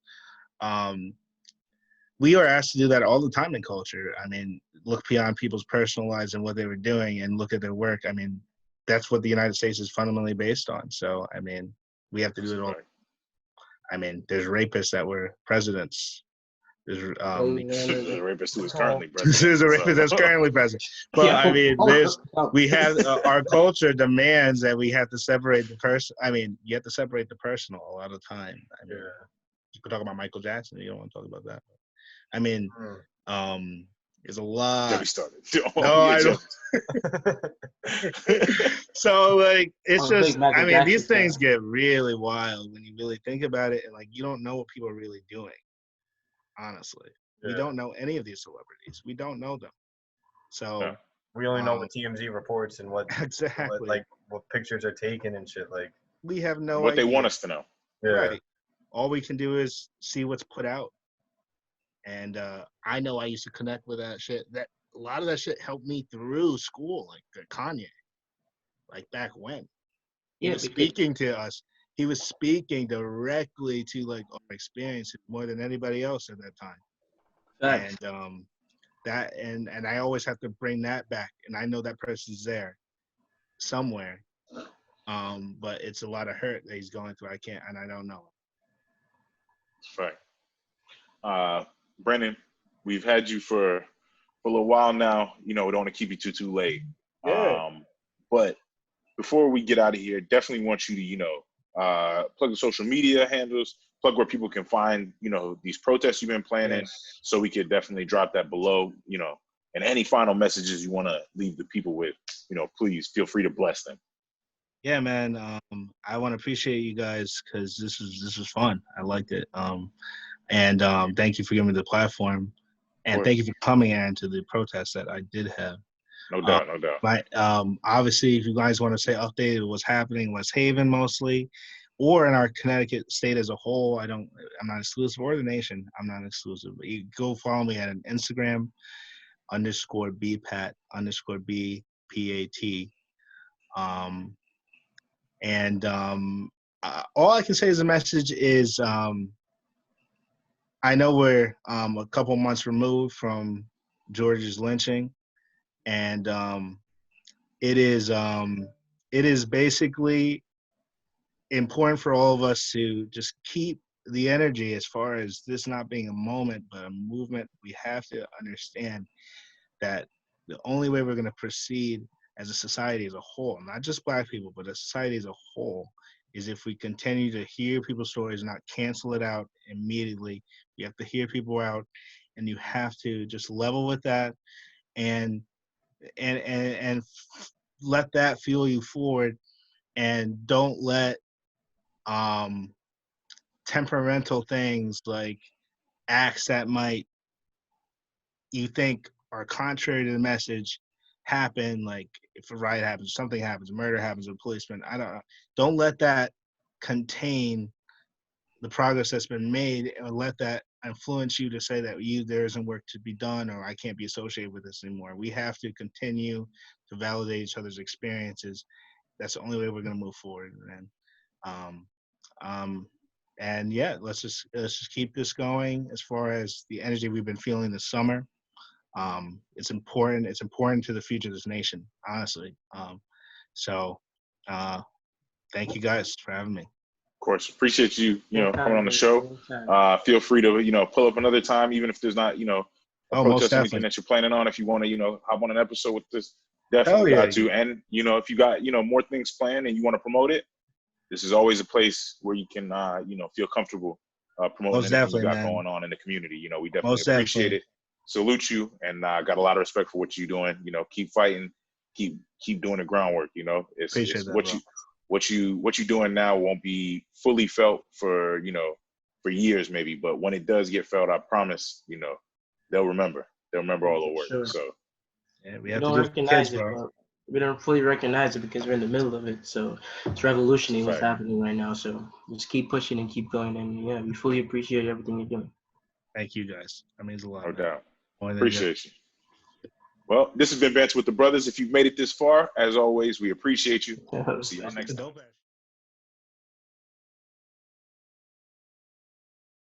we are asked to do that all the time in culture. I mean, look beyond people's personal lives and what they were doing and look at their work. I mean, that's what the United States is fundamentally based on. So, I mean, we have to do it all. I mean, there's rapists that were presidents. There's a rapist who is currently president. There's a rapist that's currently president. But I mean, we have our culture demands that we have to separate the person. I mean, you have to separate the personal a lot of time. I mean, you could talk about Michael Jackson. You don't want to talk about that. I mean, there's a lot. Get me started. No, I don't. So, like, it's just, I mean, these things get really wild when you really think about it, and like, you don't know what people are really doing. Honestly, we don't know any of these celebrities. We don't know them. So we only know what TMZ reports and what exactly what pictures are taken and shit. Like, we have no what idea. They want us to know. Yeah. Right. All we can do is see what's put out. And I know I used to connect with that shit. That a lot of that shit helped me through school, like Kanye. Like back when. He was speaking to us. He was speaking directly to like our experiences more than anybody else at that time. Right. And and I always have to bring that back. And I know that person's there somewhere. But it's a lot of hurt that he's going through. I don't know. Right. Brandon, we've had you for a little while now. You know, we don't want to keep you too late. Yeah. But before we get out of here, definitely want you to, plug the social media handles, plug where people can find, these protests you've been planning, so we could definitely drop that below, and any final messages you want to leave the people with, please feel free to bless them. Yeah, man. I want to appreciate you guys because this was fun. I liked it. And thank you for giving me the platform, and thank you for coming in to the protest that I did have. No doubt. But obviously, if you guys want to stay updated with what's happening in West Haven mostly, or in our Connecticut state as a whole, I'm not exclusive, or the nation, I'm not exclusive. But you go follow me at an Instagram _BPAT_BPAT. All I can say as a message is I know we're a couple months removed from George's lynching, and it is basically important for all of us to just keep the energy as far as this not being a moment but a movement. We have to understand that the only way we're going to proceed as a society as a whole, not just Black people, but a society as a whole, is if we continue to hear people's stories and not cancel it out immediately. You have to hear people out, and you have to just level with that and let that fuel you forward, and don't let temperamental things like acts that might you think are contrary to the message happen. Like if a riot happens, something happens, murder happens, a policeman, don't let that contain the progress that's been made, and let that influence you to say that there isn't work to be done or I can't be associated with this anymore. We have to continue to validate each other's experiences. That's the only way we're going to move forward. And yeah, let's just keep this going. As far as the energy we've been feeling this summer, it's important. It's important to the future of this nation, honestly. So thank you guys for having me. Of course, appreciate you, coming on the show. Feel free to, pull up another time, even if there's not, a protest or anything that you're planning on. If you want to, hop on an episode with this, definitely got to. And, if you got, more things planned and you want to promote it, this is always a place where you can, feel comfortable promoting anything you got going on in the community. We definitely appreciate it. Salute you, and got a lot of respect for what you're doing. Keep fighting, keep doing the groundwork. It's what you're doing now won't be fully felt for for years maybe, but when it does get felt, I promise they'll remember all the work. Sure. So yeah, we have don't to recognize it, but we don't fully recognize it because we're in the middle of it. So it's revolutionary what's happening right now. So just keep pushing and keep going, and yeah, we fully appreciate everything you're doing. Thank you guys. That means a lot. No doubt. Appreciate you. Well, this has been Banter with the Brothers. If you've made it this far, as always, we appreciate you. See y'all next time.